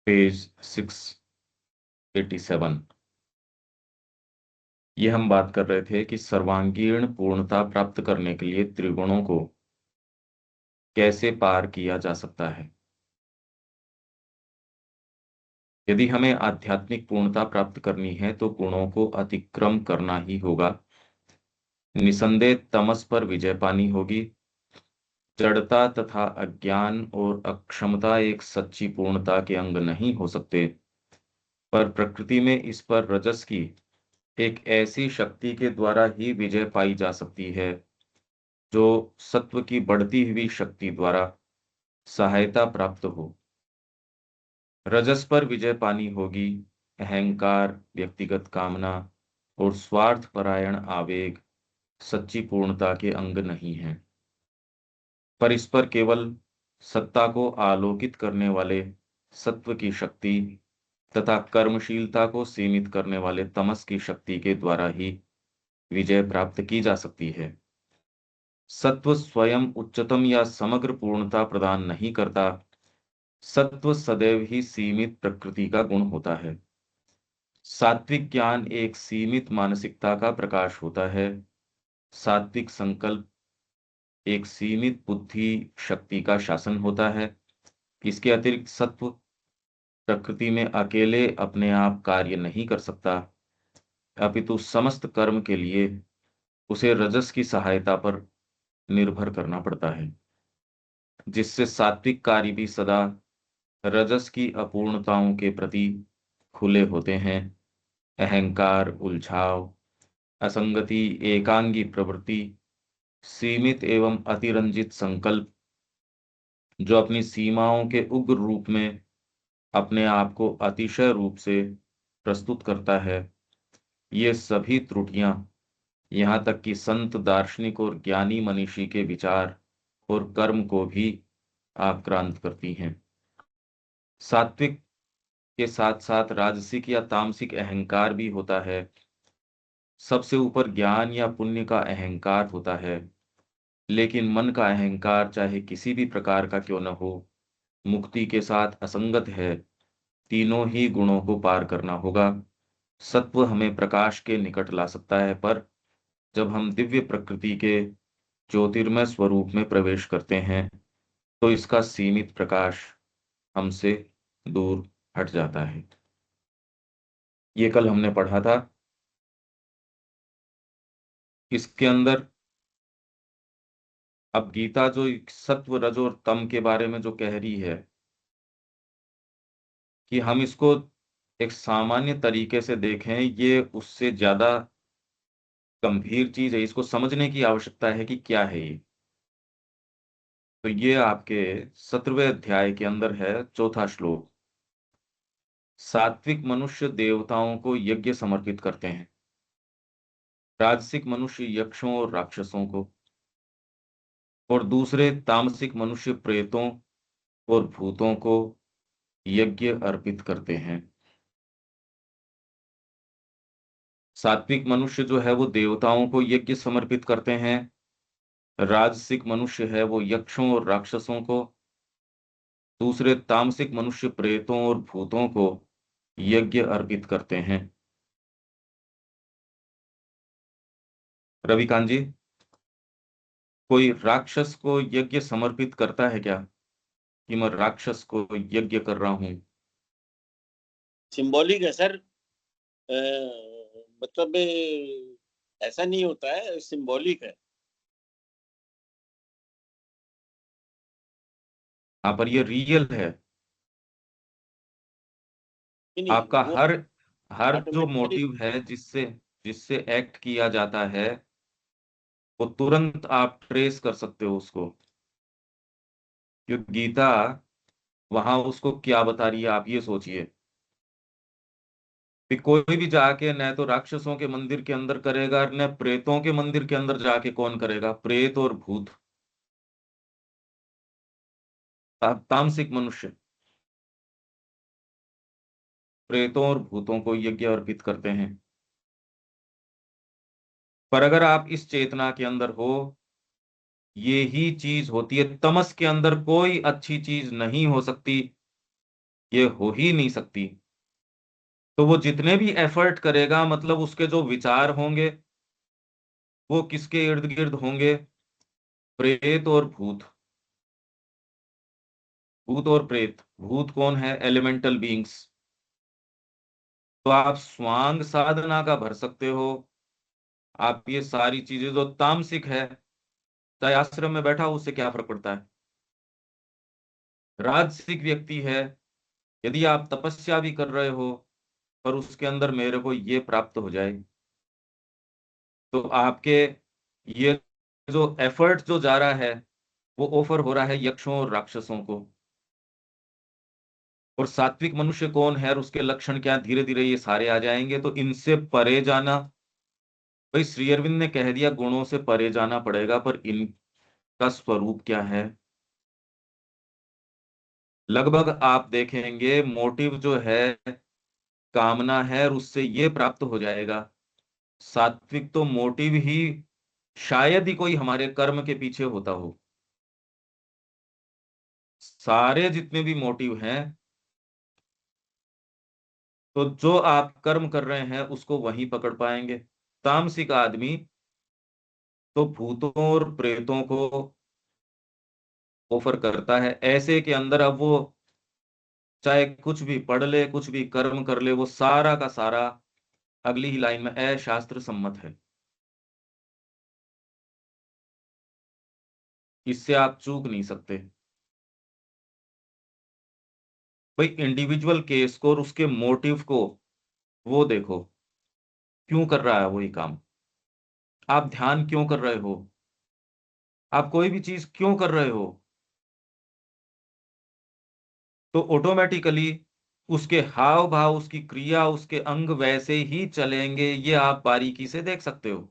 Page 687। ये हम बात कर रहे थे कि सर्वांगीण पूर्णता प्राप्त करने के लिए त्रिगुणों को कैसे पार किया जा सकता है। यदि हमें आध्यात्मिक पूर्णता प्राप्त करनी है तो गुणों को अतिक्रम करना ही होगा। निसंदेह तमस पर विजय पानी होगी। जड़ता तथा अज्ञान और अक्षमता एक सच्ची पूर्णता के अंग नहीं हो सकते, पर प्रकृति में इस पर रजस की एक ऐसी शक्ति के द्वारा ही विजय पाई जा सकती है जो सत्व की बढ़ती हुई शक्ति द्वारा सहायता प्राप्त हो। रजस पर विजय पानी होगी। अहंकार, व्यक्तिगत कामना और स्वार्थ परायण आवेग सच्ची पूर्णता के अंग नहीं हैं, पर इस पर केवल सत्ता को आलोकित करने वाले सत्व की शक्ति तथा कर्मशीलता को सीमित करने वाले तमस की शक्ति के द्वारा ही विजय प्राप्त की जा सकती है। सत्व स्वयं उच्चतम या समग्र पूर्णता प्रदान नहीं करता। सत्व सदैव ही सीमित प्रकृति का गुण होता है। सात्विक ज्ञान एक सीमित मानसिकता का प्रकाश होता है। सात्विक संकल्प एक सीमित बुद्धि शक्ति का शासन होता है। इसके अतिरिक्त सत्व प्रकृति में अकेले अपने आप कार्य नहीं कर सकता, अपितु समस्त कर्म के लिए उसे रजस की सहायता पर निर्भर करना पड़ता है, जिससे सात्विक कार्य भी सदा रजस की अपूर्णताओं के प्रति खुले होते हैं। अहंकार, उलझाव, असंगति, एकांगी प्रवृत्ति, सीमित एवं अतिरंजित संकल्प जो अपनी सीमाओं के उग्र रूप में अपने आप को अतिशय रूप से प्रस्तुत करता है, ये सभी त्रुटियां यहाँ तक कि संत, दार्शनिक और ज्ञानी मनीषी के विचार और कर्म को भी आक्रांत करती हैं। सात्विक के साथ साथ राजसिक या तामसिक अहंकार भी होता है। सबसे ऊपर ज्ञान या पुण्य का अहंकार होता है, लेकिन मन का अहंकार चाहे किसी भी प्रकार का क्यों न हो, मुक्ति के साथ असंगत है। तीनों ही गुणों को पार करना होगा। सत्व हमें प्रकाश के निकट ला सकता है, पर जब हम दिव्य प्रकृति के ज्योतिर्मय स्वरूप में प्रवेश करते हैं तो इसका सीमित प्रकाश हमसे दूर हट जाता है। ये कल हमने पढ़ा था। इसके अंदर अब गीता जो सत्व, रज और तम के बारे में जो कह रही है कि हम इसको एक सामान्य तरीके से देखें, ये उससे ज्यादा गंभीर चीज है। इसको समझने की आवश्यकता है कि क्या है ये। तो ये आपके 17वें अध्याय के अंदर है, चौथा श्लोक। सात्विक मनुष्य देवताओं को यज्ञ समर्पित करते हैं, राजसिक मनुष्य यक्षों और राक्षसों को, और दूसरे तामसिक मनुष्य प्रेतों और भूतों को यज्ञ अर्पित करते हैं। सात्विक मनुष्य जो है वो देवताओं को यज्ञ समर्पित करते हैं, राजसिक मनुष्य है वो यक्षों और राक्षसों को, दूसरे तामसिक मनुष्य प्रेतों और भूतों को यज्ञ अर्पित करते हैं। रविकांत जी, कोई राक्षस को यज्ञ समर्पित करता है क्या कि मैं राक्षस को यज्ञ कर रहा हूं? सिंबॉलिक है सर। मतलब ऐसा नहीं होता है, सिंबॉलिक है। हाँ, पर ये रियल है। नहीं नहीं, आपका वो हर हर जो ऑटोमेटिकली। मोटिव है जिससे जिससे एक्ट किया जाता है, वो तुरंत आप ट्रेस कर सकते हो उसको। क्योंकि गीता वहां उसको क्या बता रही है, आप ये सोचिए कि कोई भी जाके न तो राक्षसों के मंदिर के अंदर करेगा, न प्रेतों के मंदिर के अंदर जाके कौन करेगा, प्रेत और भूत, तामसिक मनुष्य प्रेतों और भूतों को यज्ञ अर्पित करते हैं। पर अगर आप इस चेतना के अंदर हो, ये ही चीज होती है। तमस के अंदर कोई अच्छी चीज नहीं हो सकती। ये हो ही नहीं सकती। तो वो जितने भी एफर्ट करेगा, मतलब उसके जो विचार होंगे वो किसके इर्द गिर्द होंगे? प्रेत और भूत। भूत और प्रेत। भूत कौन है? Elemental beings. तो आप स्वांग साधना का भर सकते हो। आप ये सारी चीजें जो तामसिक है, चाहे आश्रम में बैठा हो उससे क्या फर्क पड़ता है। राजसिक व्यक्ति है, यदि आप तपस्या भी कर रहे हो पर उसके अंदर मेरे को ये प्राप्त हो जाए, तो आपके ये जो एफर्ट जो जा रहा है वो ऑफर हो रहा है यक्षों और राक्षसों को। और सात्विक मनुष्य कौन है और उसके लक्षण क्या, धीरे धीरे ये सारे आ जाएंगे। तो इनसे परे जाना, भाई श्री अरविंद ने कह दिया गुणों से परे जाना पड़ेगा, पर इनका स्वरूप क्या है? लगभग आप देखेंगे मोटिव जो है कामना है, और उससे ये प्राप्त हो जाएगा। सात्विक तो मोटिव ही शायद ही कोई हमारे कर्म के पीछे होता हो। सारे जितने भी मोटिव हैं, तो जो आप कर्म कर रहे हैं उसको वहीं पकड़ पाएंगे। तामसिक आदमी तो भूतों और प्रेतों को ऑफर करता है, ऐसे के अंदर अब वो चाहे कुछ भी पढ़ ले, कुछ भी कर्म कर ले, वो सारा का सारा अगली ही लाइन में अशास्त्र सम्मत है। इससे आप चूक नहीं सकते। भाई इंडिविजुअल केस को और उसके मोटिव को वो देखो, क्यों कर रहा है वो ये काम? आप ध्यान क्यों कर रहे हो? आप कोई भी चीज क्यों कर रहे हो? तो ऑटोमेटिकली उसके हाव भाव, उसकी क्रिया, उसके अंग वैसे ही चलेंगे, ये आप बारीकी से देख सकते हो।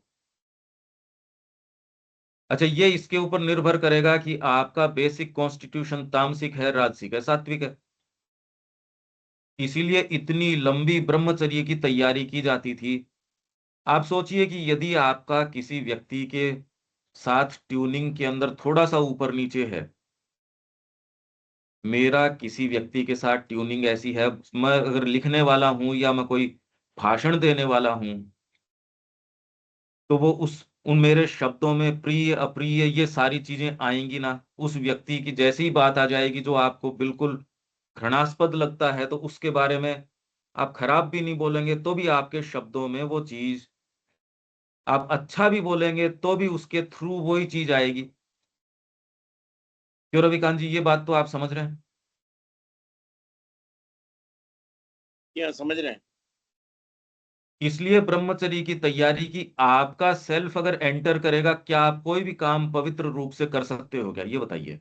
अच्छा, ये इसके ऊपर निर्भर करेगा कि आपका बेसिक कॉन्स्टिट्यूशन तामसिक है, राजसिक है, सात्विक है। इसीलिए इतनी लंबी ब्रह्मचर्य की तैयारी की जाती थी। आप सोचिए कि यदि आपका किसी व्यक्ति के साथ ट्यूनिंग के अंदर थोड़ा सा ऊपर नीचे है, मेरा किसी व्यक्ति के साथ ट्यूनिंग ऐसी है, मैं अगर लिखने वाला हूं या मैं कोई भाषण देने वाला हूं, तो वो उस उन मेरे शब्दों में प्रिय अप्रिय ये सारी चीजें आएंगी ना। उस व्यक्ति की जैसी ही बात आ जाएगी जो आपको बिल्कुल घृणास्पद लगता है, तो उसके बारे में आप खराब भी नहीं बोलेंगे तो भी आपके शब्दों में वो चीज, आप अच्छा भी बोलेंगे तो भी उसके थ्रू वही चीज आएगी। क्यों रविकांत जी, ये बात तो आप समझ रहे हैं? क्या समझ रहे हैं? इसलिए ब्रह्मचर्य की तैयारी की, आपका सेल्फ अगर एंटर करेगा, क्या आप कोई भी काम पवित्र रूप से कर सकते हो क्या, ये बताइए।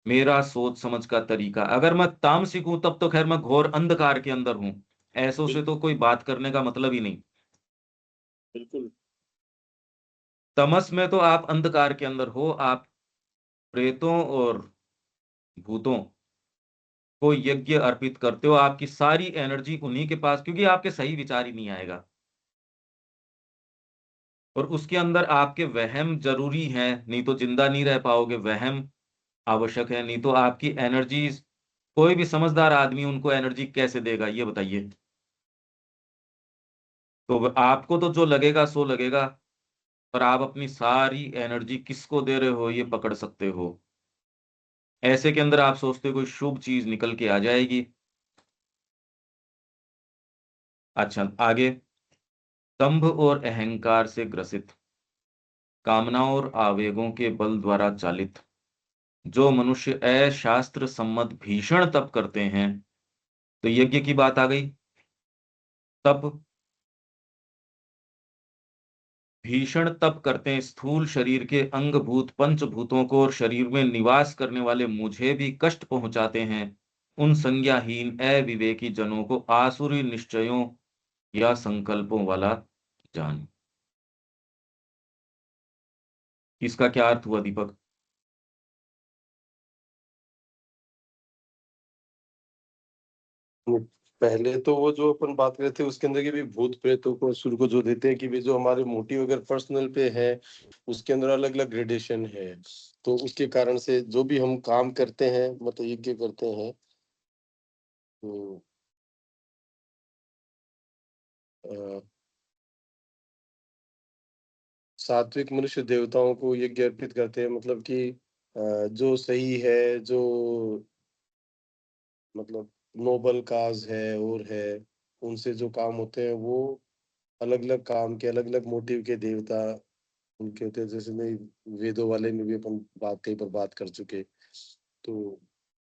मेरा सोच समझ का तरीका, अगर मैं तामसिक हूं तब तो खैर मैं घोर अंधकार के अंदर हूं, ऐसों से तो कोई बात करने का मतलब ही नहीं। बिल्कुल। तमस में तो आप अंधकार के अंदर हो, आप प्रेतों और भूतों को यज्ञ अर्पित करते हो, आपकी सारी एनर्जी उन्हीं के पास, क्योंकि आपके सही विचार ही नहीं आएगा। और उसके अंदर आपके वहम जरूरी हैं, नहीं तो जिंदा नहीं रह पाओगे। वहम आवश्यक है, नहीं तो आपकी एनर्जीज, कोई भी समझदार आदमी उनको एनर्जी कैसे देगा, ये बताइए। तो आपको तो जो लगेगा सो लगेगा, पर आप अपनी सारी एनर्जी किसको दे रहे हो ये पकड़ सकते हो। ऐसे के अंदर आप सोचते हो कोई शुभ चीज निकल के आ जाएगी। अच्छा, आगे। दंभ और अहंकार से ग्रसित, कामनाओं और आवेगों के बल द्वारा चालित जो मनुष्य अशास्त्र सम्मत भीषण तप करते हैं, तो यज्ञ की बात आ गई। तप, भीषण तप करते हैं, स्थूल शरीर के अंगभूत पंचभूतों को और शरीर में निवास करने वाले मुझे भी कष्ट पहुंचाते हैं, उन संज्ञाहीन अविवेकी जनों को आसुरी निश्चयों या संकल्पों वाला जान। इसका क्या अर्थ हुआ दीपक? पहले तो वो जो अपन बात कर रहे थे उसके अंदर के भी भूत प्रेतों को असुर को जो देते हैं कि भी जो हमारे मोटिव अगर पर्सनल पे है उसके अंदर अलग अलग ग्रेडेशन है। तो उसके कारण से जो भी हम काम करते हैं मतलब यज्ञ करते हैं तो अ, सात्विक मनुष्य देवताओं को यज्ञ अर्पित करते हैं मतलब कि जो सही है जो मतलब नोबल काज है और है उनसे जो काम होते हैं वो अलग अलग काम के अलग अलग मोटिव के देवता उनके होते हैं। जैसे मैं वेदों वाले में भी अपन बात कई पर बात कर चुके तो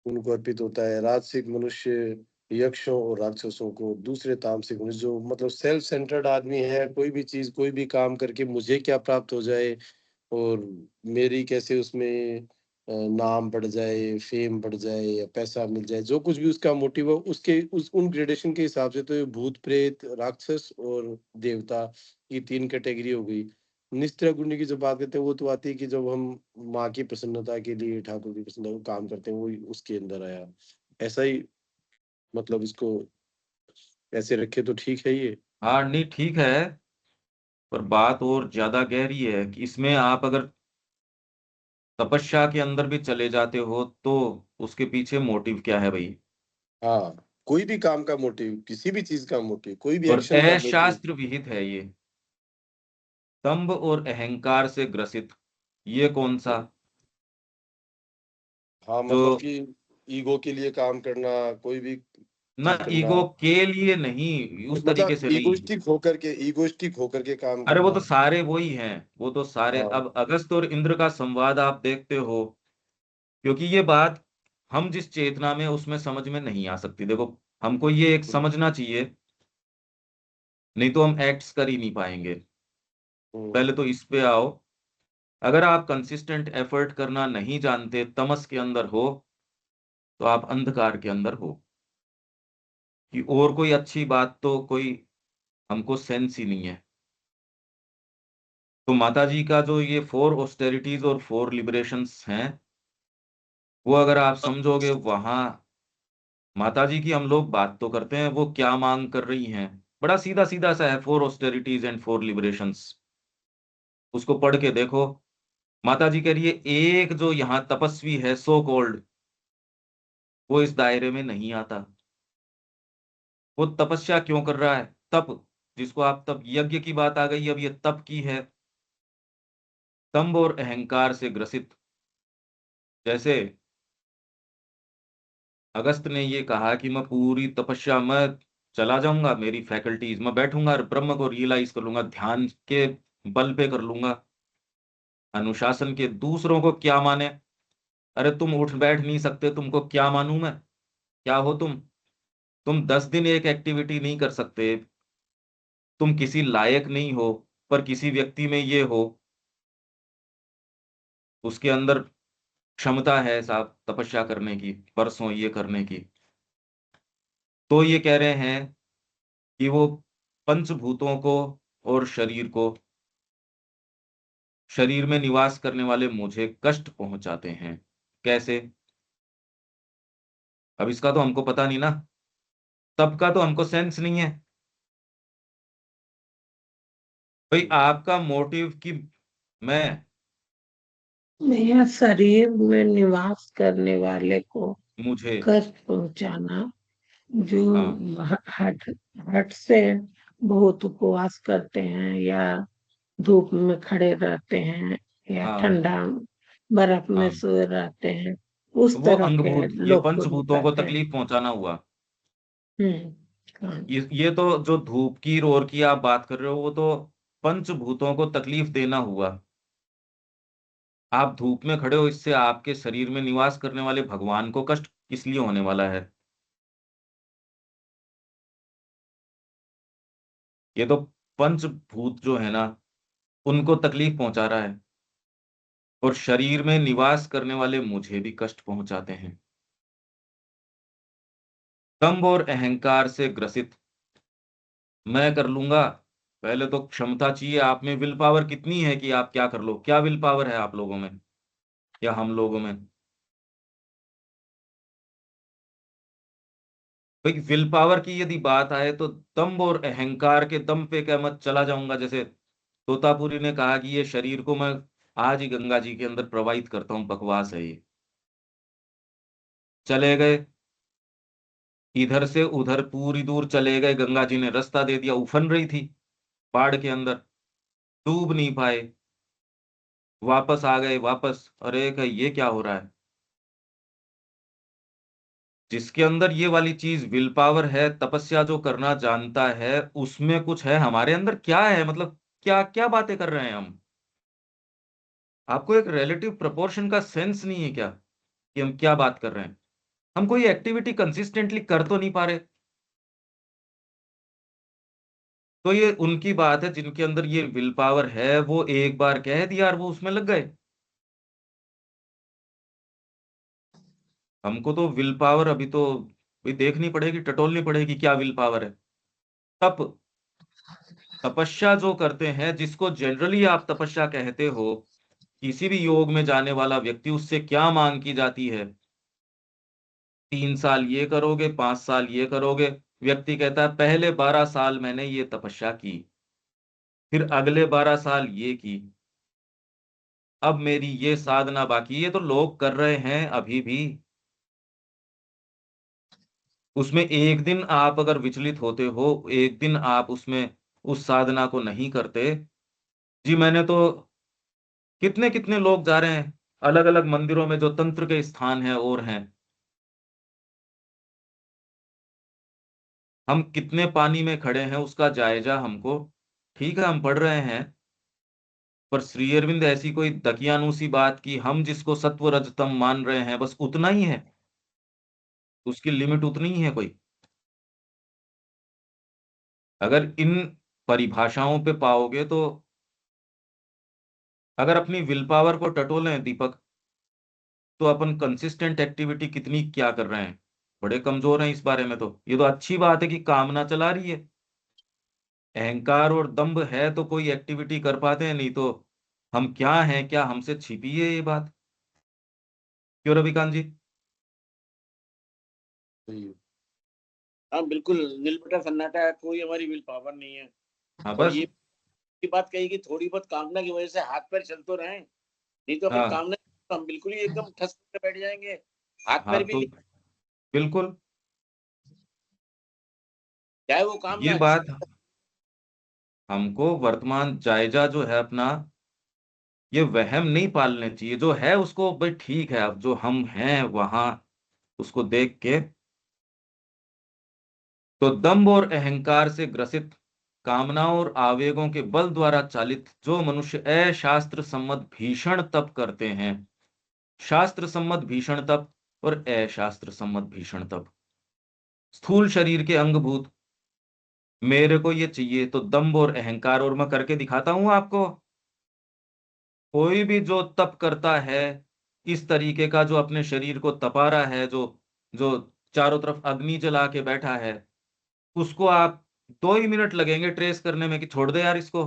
उनको अर्पित होता है। राजसिक मनुष्य यक्षों और राक्षसों को, दूसरे तामसिक मनुष्य जो मतलब सेल्फ सेंटर्ड आदमी है, कोई भी चीज कोई भी काम करके मुझे क्या प्राप्त हो जाए और मेरी कैसे उसमें नाम बढ़ जाए, फेम बढ़ जाए या पैसा मिल जाए, जो कुछ भी उसका मोटिव हो उसके उस उन ग्रेडेशन के हिसाब से तो ये भूत प्रेत राक्षस और देवता ये तीन कैटेगरी हो गई। निस्त्रा गुण की जो बात करते हैं वो तो आती है कि जब हम माँ की प्रसन्नता के लिए ठाकुर की प्रसन्नता को काम करते हैं वो उसके अंदर आया। ऐसा ही मतलब इसको ऐसे रखे तो ठीक है ये। हाँ नहीं ठीक है, पर बात और ज्यादा गहरी है कि इसमें आप अगर तपस्या के अंदर भी चले जाते हो तो उसके पीछे मोटिव क्या है भाई। हाँ, कोई भी काम का मोटिव, किसी भी चीज का मोटिव, कोई भी और एक्शन का मोटिव। अशास्त्र विहित है ये, दंभ और अहंकार से ग्रसित, ये कौन सा हाँ जो, मतलब कि ईगो के लिए काम करना, कोई भी ना चीज करना, ईगो के लिए नहीं, उस तरीके मतलब से नहीं। ईगोइस्टिक होकर के काम अरे वो करना। तो सारे वही हैं, वो तो सारे, हाँ। अब अगस्त और इंद्र का संवाद आप देखते हो, क्योंकि ये बात हम जिस चेतना में उसमें समझ में नहीं आ सकती। देखो, हमको ये एक समझना चाहिए, नहीं तो हम एक्ट्स कर ही नहीं पाएंगे। हम्म, पहले तो इस पे आओ। अगर आप कंसिस्टेंट एफर्ट करना नहीं जानते, तमस के अंदर हो, तो आप अंधकार के अंदर हो, कि और कोई अच्छी बात तो कोई हमको सेंस ही नहीं है। तो माता जी का जो ये 4 ऑस्टेरिटीज और 4 लिबरेशंस हैं, वो अगर आप समझोगे, वहां माता जी की हम लोग बात तो करते हैं, वो क्या मांग कर रही हैं, बड़ा सीधा सीधा सा है, 4 ऑस्टेरिटीज एंड 4 लिबरेशंस। उसको पढ़ के देखो। माता जी कह रही है, एक जो यहाँ तपस्वी है सो कॉल्ड, वो इस दायरे में नहीं आता। वो तपस्या क्यों कर रहा है, तप, जिसको आप तप, यज्ञ की बात आ गई, अब ये तप की है। दंभ और अहंकार से ग्रसित, जैसे अगस्त ने ये कहा कि मैं पूरी तपस्या में चला जाऊंगा, मेरी फैकल्टीज, मैं बैठूंगा और ब्रह्म को रियलाइज कर लूंगा, ध्यान के बल पे कर लूंगा, अनुशासन के, दूसरों को क्या माने। अरे तुम उठ बैठ नहीं सकते, तुमको क्या मानूं मैं, क्या हो तुम 10 दिन एक एक्टिविटी नहीं कर सकते, तुम किसी लायक नहीं हो, पर किसी व्यक्ति में ये हो, उसके अंदर क्षमता है साहब तपस्या करने की, परसों ये करने की। तो ये कह रहे हैं कि वो पंचभूतों को और शरीर को, शरीर में निवास करने वाले मुझे कष्ट पहुंचाते हैं। कैसे, अब इसका तो हमको पता नहीं ना, तब का तो हमको सेंस नहीं है। भाई आपका मोटिव कि मैं, मेरा शरीर में निवास करने वाले को मुझे, कष्ट पहुंचाना, जो हाँ हट हट से बहुत उपवास करते हैं या धूप में खड़े रहते हैं या हाँ ठंडा बर्फ में हाँ, सोए रहते हैं, उस वो तरह के अंगभूत, ये लोग को नहीं पंचभूतों को कहते हैं। तकलीफ पहुंचाना हुआ। हाँ। ये तो जो धूप की रोर की आप बात कर रहे हो, वो तो पंचभूतों को तकलीफ देना हुआ। आप धूप में खड़े हो, इससे आपके शरीर में निवास करने वाले भगवान को कष्ट किस लिए होने वाला है। ये तो पंचभूत जो है ना, उनको तकलीफ पहुंचा रहा है, और शरीर में निवास करने वाले मुझे भी कष्ट पहुंचाते हैं। दंभ और अहंकार से ग्रसित, मैं कर लूंगा। पहले तो क्षमता चाहिए आप में, विल पावर कितनी है कि आप क्या कर लो, क्या विल पावर है आप लोगों में या हम लोगों में। भाई विल पावर की यदि बात आए तो दम्भ और अहंकार के दम पे क्या मत चला जाऊंगा, जैसे तोतापुरी ने कहा कि ये शरीर को मैं आज ही गंगा जी के अंदर प्रवाहित करता हूं, बकवास है ये। चले गए इधर से उधर, पूरी दूर चले गए, गंगा जी ने रास्ता दे दिया, उफन रही थी बाढ़ के अंदर, डूब नहीं पाए, वापस आ गए वापस। अरे ये क्या हो रहा है? जिसके अंदर ये वाली चीज विल पावर है, तपस्या जो करना जानता है, उसमें कुछ है, हमारे अंदर क्या है? मतलब क्या क्या बातें कर रहे हैं हम? आपको एक रिलेटिव प्रोपोर्शन का सेंस नहीं है क्या कि हम क्या बात कर रहे हैं? हम कोई एक्टिविटी कंसिस्टेंटली कर तो नहीं पा रहे। तो ये उनकी बात है जिनके अंदर ये विल पावर है, वो एक बार कह दिया और वो उसमें लग गए। हमको तो विल पावर अभी तो भी देखनी पड़ेगी, टटोलनी पड़ेगी क्या विल पावर है। तप, तपस्या जो करते हैं, जिसको जनरली आप तपस्या कहते हो, किसी भी योग में जाने वाला व्यक्ति, उससे क्या मांग की जाती है? 3 साल ये करोगे, 5 साल ये करोगे। व्यक्ति कहता है पहले 12 साल मैंने ये तपस्या की, फिर अगले 12 साल ये की, अब मेरी ये साधना बाकी। ये तो लोग कर रहे हैं अभी भी। उसमें एक दिन आप अगर विचलित होते हो, एक दिन आप उसमें उस साधना को नहीं करते। जी मैंने तो, कितने कितने लोग जा रहे हैं अलग अलग मंदिरों में जो तंत्र के स्थान हैं और हैं, हम कितने पानी में खड़े हैं उसका जायजा हमको, ठीक है हम पढ़ रहे हैं, पर श्री अरविंद ऐसी कोई दकियानूसी बात की, हम जिसको सत्व रजतम मान रहे हैं बस उतना ही है, उसकी लिमिट उतनी ही है कोई। अगर इन परिभाषाओं पे पाओगे तो, अगर अपनी विल पावर को टटोलें दीपक, तो अपन कंसिस्टेंट एक्टिविटी कितनी क्या कर रहे हैं, बड़े कमजोर हैं इस बारे में। तो ये तो अच्छी बात है कि कामना चला रही है, अहंकार और दंभ है तो कोई एक्टिविटी कर पाते हैं, नहीं तो हम क्या हैं, क्या हमसे छिपी है ये बात? क्यों रविकांत जी? सही है। हाँ बिल्कुल, नील बटा सन्नाटा है, कोई हमारी विल पावर नहीं है। हाँ और बस। ये की बात कही कि थोड़ी बहुत कामना की वजह से हाथ पैर चल तो रहे हैं, नहीं तो अपन हाँ कामना तो हम बिल्कुल ही एकदम ठस कर बैठ जाएंगे, हाथ हाँ पैर भी तो नहीं, बिल्कुल चाहे वो काम ये ना बात, हमको वर्तमान जायजा जो है अपना, ये वहम नहीं पालने चाहिए। जो है उसको भाई ठीक है, अब जो हम हैं वहां उसको देख के। तो दंभ और अहंकार से ग्रसित, कामनाओं और आवेगों के बल द्वारा चालित जो मनुष्य अशास्त्र सम्मत भीषण तप करते हैं, शास्त्र सम्मत भीषण तप और अशास्त्र सम्मत भीषण तप, स्थूल शरीर के अंगभूत, मेरे को ये चाहिए तो दंभ और अहंकार, और मैं करके दिखाता हूं आपको। कोई भी जो तप करता है इस तरीके का, जो अपने शरीर को तपा रहा है, जो जो चारों तरफ अग्नि जला के बैठा है, उसको आप 2 ही मिनट लगेंगे ट्रेस करने में कि छोड़ दे यार इसको।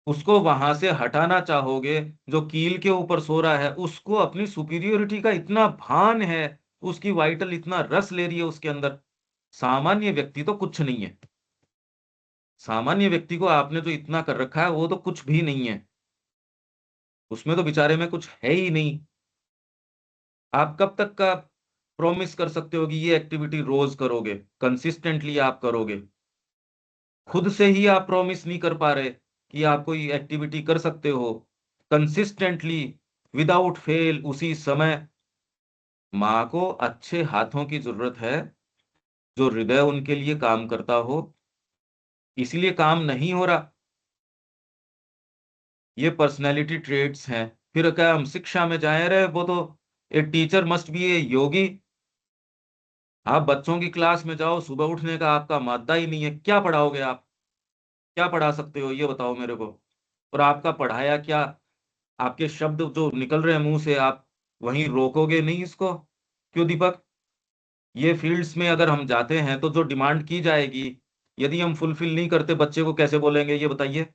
उसको वहां से हटाना चाहोगे, जो कील के ऊपर सो रहा है, उसको अपनी सुपीरियोरिटी का इतना भान है, उसकी वाइटल इतना रस ले रही है उसके अंदर। सामान्य व्यक्ति तो कुछ नहीं है, सामान्य व्यक्ति को आपने जो इतना कर रखा है वो तो कुछ भी नहीं है, उसमें तो बेचारे में कुछ है ही नहीं। आप कब तक का प्रॉमिस कर सकते हो कि ये एक्टिविटी रोज करोगे, कंसिस्टेंटली आप करोगे? खुद से ही आप प्रॉमिस नहीं कर पा रहे कि आप कोई एक्टिविटी कर सकते हो कंसिस्टेंटली, विदाउट फेल, उसी समय। माँ को अच्छे हाथों की जरूरत है, जो हृदय उनके लिए काम करता हो, इसीलिए काम नहीं हो रहा। ये पर्सनैलिटी ट्रेट्स हैं। फिर क्या हम शिक्षा में जाए रहे, वो तो ए टीचर मस्ट बी ए योगी। आप बच्चों की क्लास में जाओ, सुबह उठने का आपका मादा ही नहीं है, क्या पढ़ाओगे आप? क्या पढ़ा सकते हो ये बताओ मेरे को? और आपका पढ़ाया क्या, आपके शब्द जो निकल रहे हैं मुंह से, आप वहीं रोकोगे नहीं इसको? क्यों दीपक? ये फील्ड्स में अगर हम जाते हैं तो जो डिमांड की जाएगी, यदि हम फुलफिल नहीं करते, बच्चे को कैसे बोलेंगे ये बताइए?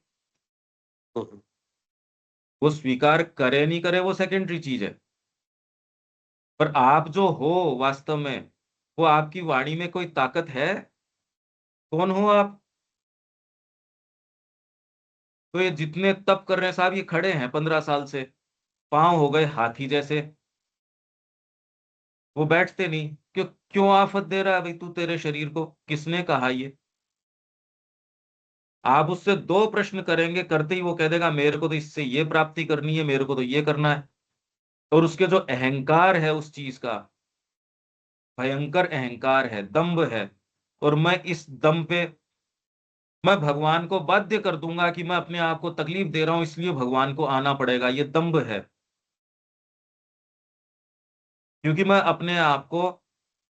वो स्वीकार करे नहीं करे वो सेकेंडरी चीज है, पर आप जो हो वास्तव में, वो आपकी वाणी में कोई ताकत है? कौन हो आप? तो ये जितने तप कर रहे हैं साहब, ये खड़े हैं 15 साल से, पांव हो गए हाथी जैसे, वो बैठते नहीं। क्यों? क्यों आफत दे रहा है भाई तू तेरे शरीर को? किसने कहा ये? आप उससे दो प्रश्न करेंगे, करते ही वो कह देगा मेरे को तो इससे ये प्राप्ति करनी है, मेरे को तो ये करना है। और उसके जो अहंकार है उस चीज का, भयंकर अहंकार है, दंभ है। और मैं इस दम पे मैं भगवान को बाध्य कर दूंगा कि मैं अपने आप को तकलीफ दे रहा हूं, इसलिए भगवान को आना पड़ेगा, ये दंभ है। क्योंकि मैं अपने आप को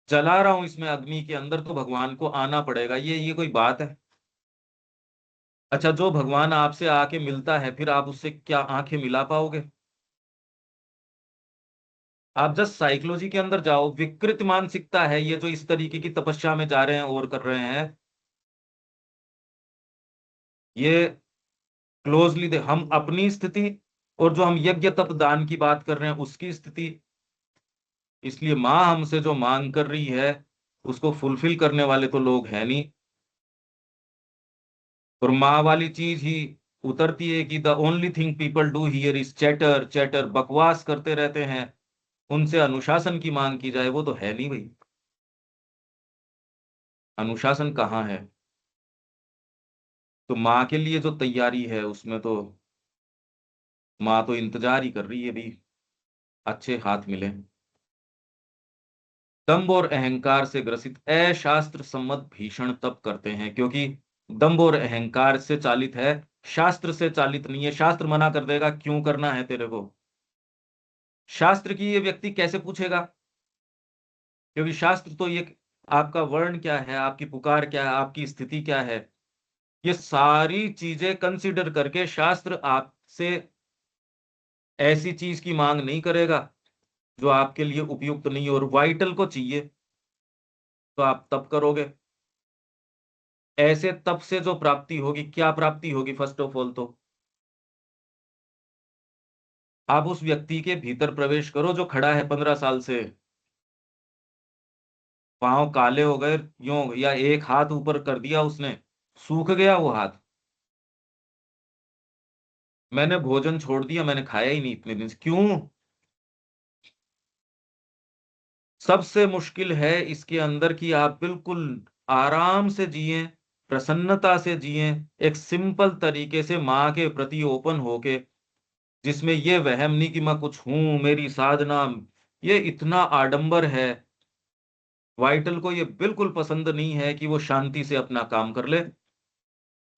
जला रहा हूं इसमें अग्नि के अंदर, तो भगवान को आना पड़ेगा। ये कोई बात है? अच्छा, जो भगवान आपसे आके मिलता है, फिर आप उससे क्या आंखें मिला पाओगे? आप जस्ट साइकोलॉजी के अंदर जाओ, विकृत मानसिकता है ये जो इस तरीके की तपस्या में जा रहे हैं और कर रहे हैं। ये क्लोजली दे हम अपनी स्थिति, और जो हम यज्ञ तप दान की बात कर रहे हैं उसकी स्थिति। इसलिए माँ हमसे जो मांग कर रही है उसको फुलफिल करने वाले तो लोग हैं नहीं। और माँ वाली चीज ही उतरती है कि the only thing people do here is chatter chatter, बकवास करते रहते हैं। उनसे अनुशासन की मांग की जाए, वो तो है नहीं भाई। अनुशासन कहाँ है? तो माँ के लिए जो तैयारी है उसमें तो माँ तो इंतजार ही कर रही है भी, अच्छे हाथ मिले। दंभ और अहंकार से ग्रसित अशास्त्र सम्मत भीषण तप करते हैं, क्योंकि दंभ और अहंकार से चालित है, शास्त्र से चालित नहीं है। शास्त्र मना कर देगा क्यों करना है तेरे को। शास्त्र की ये व्यक्ति कैसे पूछेगा? क्योंकि शास्त्र तो ये आपका वर्ण क्या है, आपकी पुकार क्या है, आपकी स्थिति क्या है, ये सारी चीजें कंसिडर करके शास्त्र आपसे ऐसी चीज की मांग नहीं करेगा जो आपके लिए उपयुक्त नहीं है। और वाइटल को चाहिए तो आप तप करोगे। ऐसे तप से जो प्राप्ति होगी, क्या प्राप्ति होगी? फर्स्ट ऑफ ऑल तो आप उस व्यक्ति के भीतर प्रवेश करो जो खड़ा है 15 साल से, पांव काले हो गए यूं, या एक हाथ ऊपर कर दिया उसने, सूख गया वो हाथ। मैंने भोजन छोड़ दिया, मैंने खाया ही नहीं इतने दिन से। क्यों? सबसे मुश्किल है इसके अंदर कि आप बिल्कुल आराम से जिए, प्रसन्नता से जिए, एक सिंपल तरीके से माँ के प्रति ओपन होके, जिसमें ये वहम नहीं कि मैं कुछ हूं, मेरी साधना, ये इतना आडंबर है। वाइटल को ये बिल्कुल पसंद नहीं है कि वो शांति से अपना काम कर ले,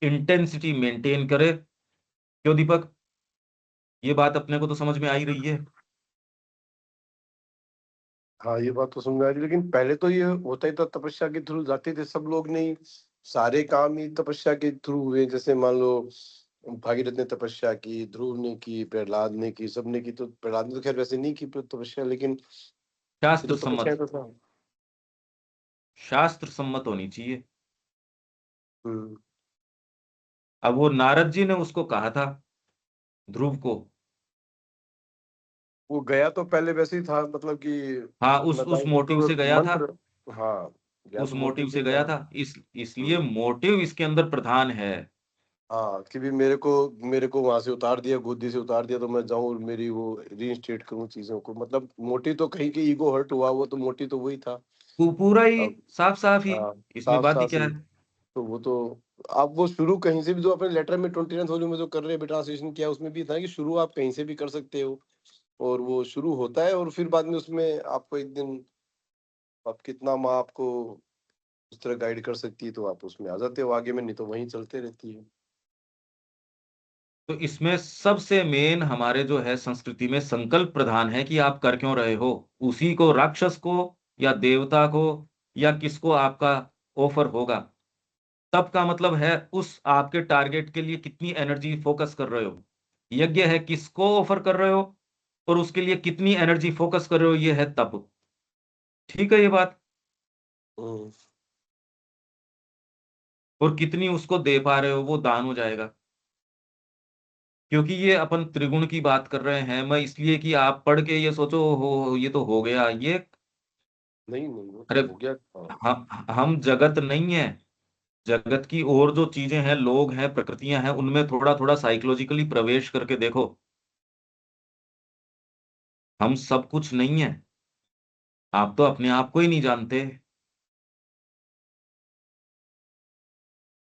इंटेंसिटी मेंटेन करे। क्यों दीपक? ये बात अपने को तो समझ में आ ही रही है। हाँ, ये बात तो समझ में आ रही, लेकिन पहले तो ये होता ही था, तपस्या के थ्रू जाते थे सब लोग, नहीं सारे काम ही तपस्या के थ्रू हुए। जैसे मान लो भागीरथ ने तपस्या की, ध्रुव ने की, प्रहलाद ने की, सबने की। तो प्रहलाद ने तो खैर वैसे नहीं की तपस्या, लेकिन ये शास्त्र तो तपस्या सम्मत, तो था। शास्त्र सम्मत होनी चाहिए। हम्म। अब वो नारद जी ने उसको कहा था, ध्रुव को। वो गया तो पहले वैसे ही था, मतलब कि हाँ, अपना उस दाएं मोटिव से गया था। मंत्र। हाँ, गया उस तो मोटिव मोटिव से से गया। गया था, इसलिए हम्म। मोटिव इसके अंदर प्रधान है। हाँ, कि भी मेरे को वहां से उतार दिया, गोदी से उतार दिया, तो मैं जाऊं और मेरी वो रीइंस्टेट करूं चीजों को। मतलब मोटिव तो कहीं के ईगो हर्ट हुआ, वो तो मोटिव तो वही था। पूरा ही अब साफ साफ ही, हाँ, इसमें साफ बात ही साफ क्या ही। है? तो वो तो आप वो शुरू कहीं से भी, जो अपने लेटर में 29 वॉल्यूम में जो कर रहे हैं ट्रांसलेशन किया, उसमें भी था कि शुरू आप कहीं से भी कर सकते हो। और वो शुरू होता है, और फिर बाद में उसमें आपको एक दिन, आप कितना माँ आपको उस तरह गाइड कर सकती है, तो आप उसमें आ जाते हो आगे में, नहीं तो वहीं चलते रहती है। तो इसमें सबसे मेन हमारे जो है संस्कृति में संकल्प प्रधान है कि आप कर क्यों रहे हो। उसी को, राक्षस को या देवता को या किसको आपका ऑफर होगा। तब का मतलब है उस आपके टारगेट के लिए कितनी एनर्जी फोकस कर रहे हो। यज्ञ है किसको ऑफर कर रहे हो, और उसके लिए कितनी एनर्जी फोकस कर रहे हो, ये है तप। ठीक है ये बात? हम्म। और कितनी उसको दे पा रहे हो, वो दान हो जाएगा। क्योंकि ये अपन त्रिगुण की बात कर रहे हैं, मैं इसलिए कि आप पढ़ के ये सोचो हो ये तो हो गया, ये नहीं नहीं, वो अरे तो हो गया। हाँ। हम जगत नहीं है। जगत की और जो चीजें हैं, लोग हैं, प्रकृतियां हैं, उनमें थोड़ा थोड़ा साइकोलॉजिकली प्रवेश करके देखो। हम सब कुछ नहीं है। आप तो अपने आप को ही नहीं जानते।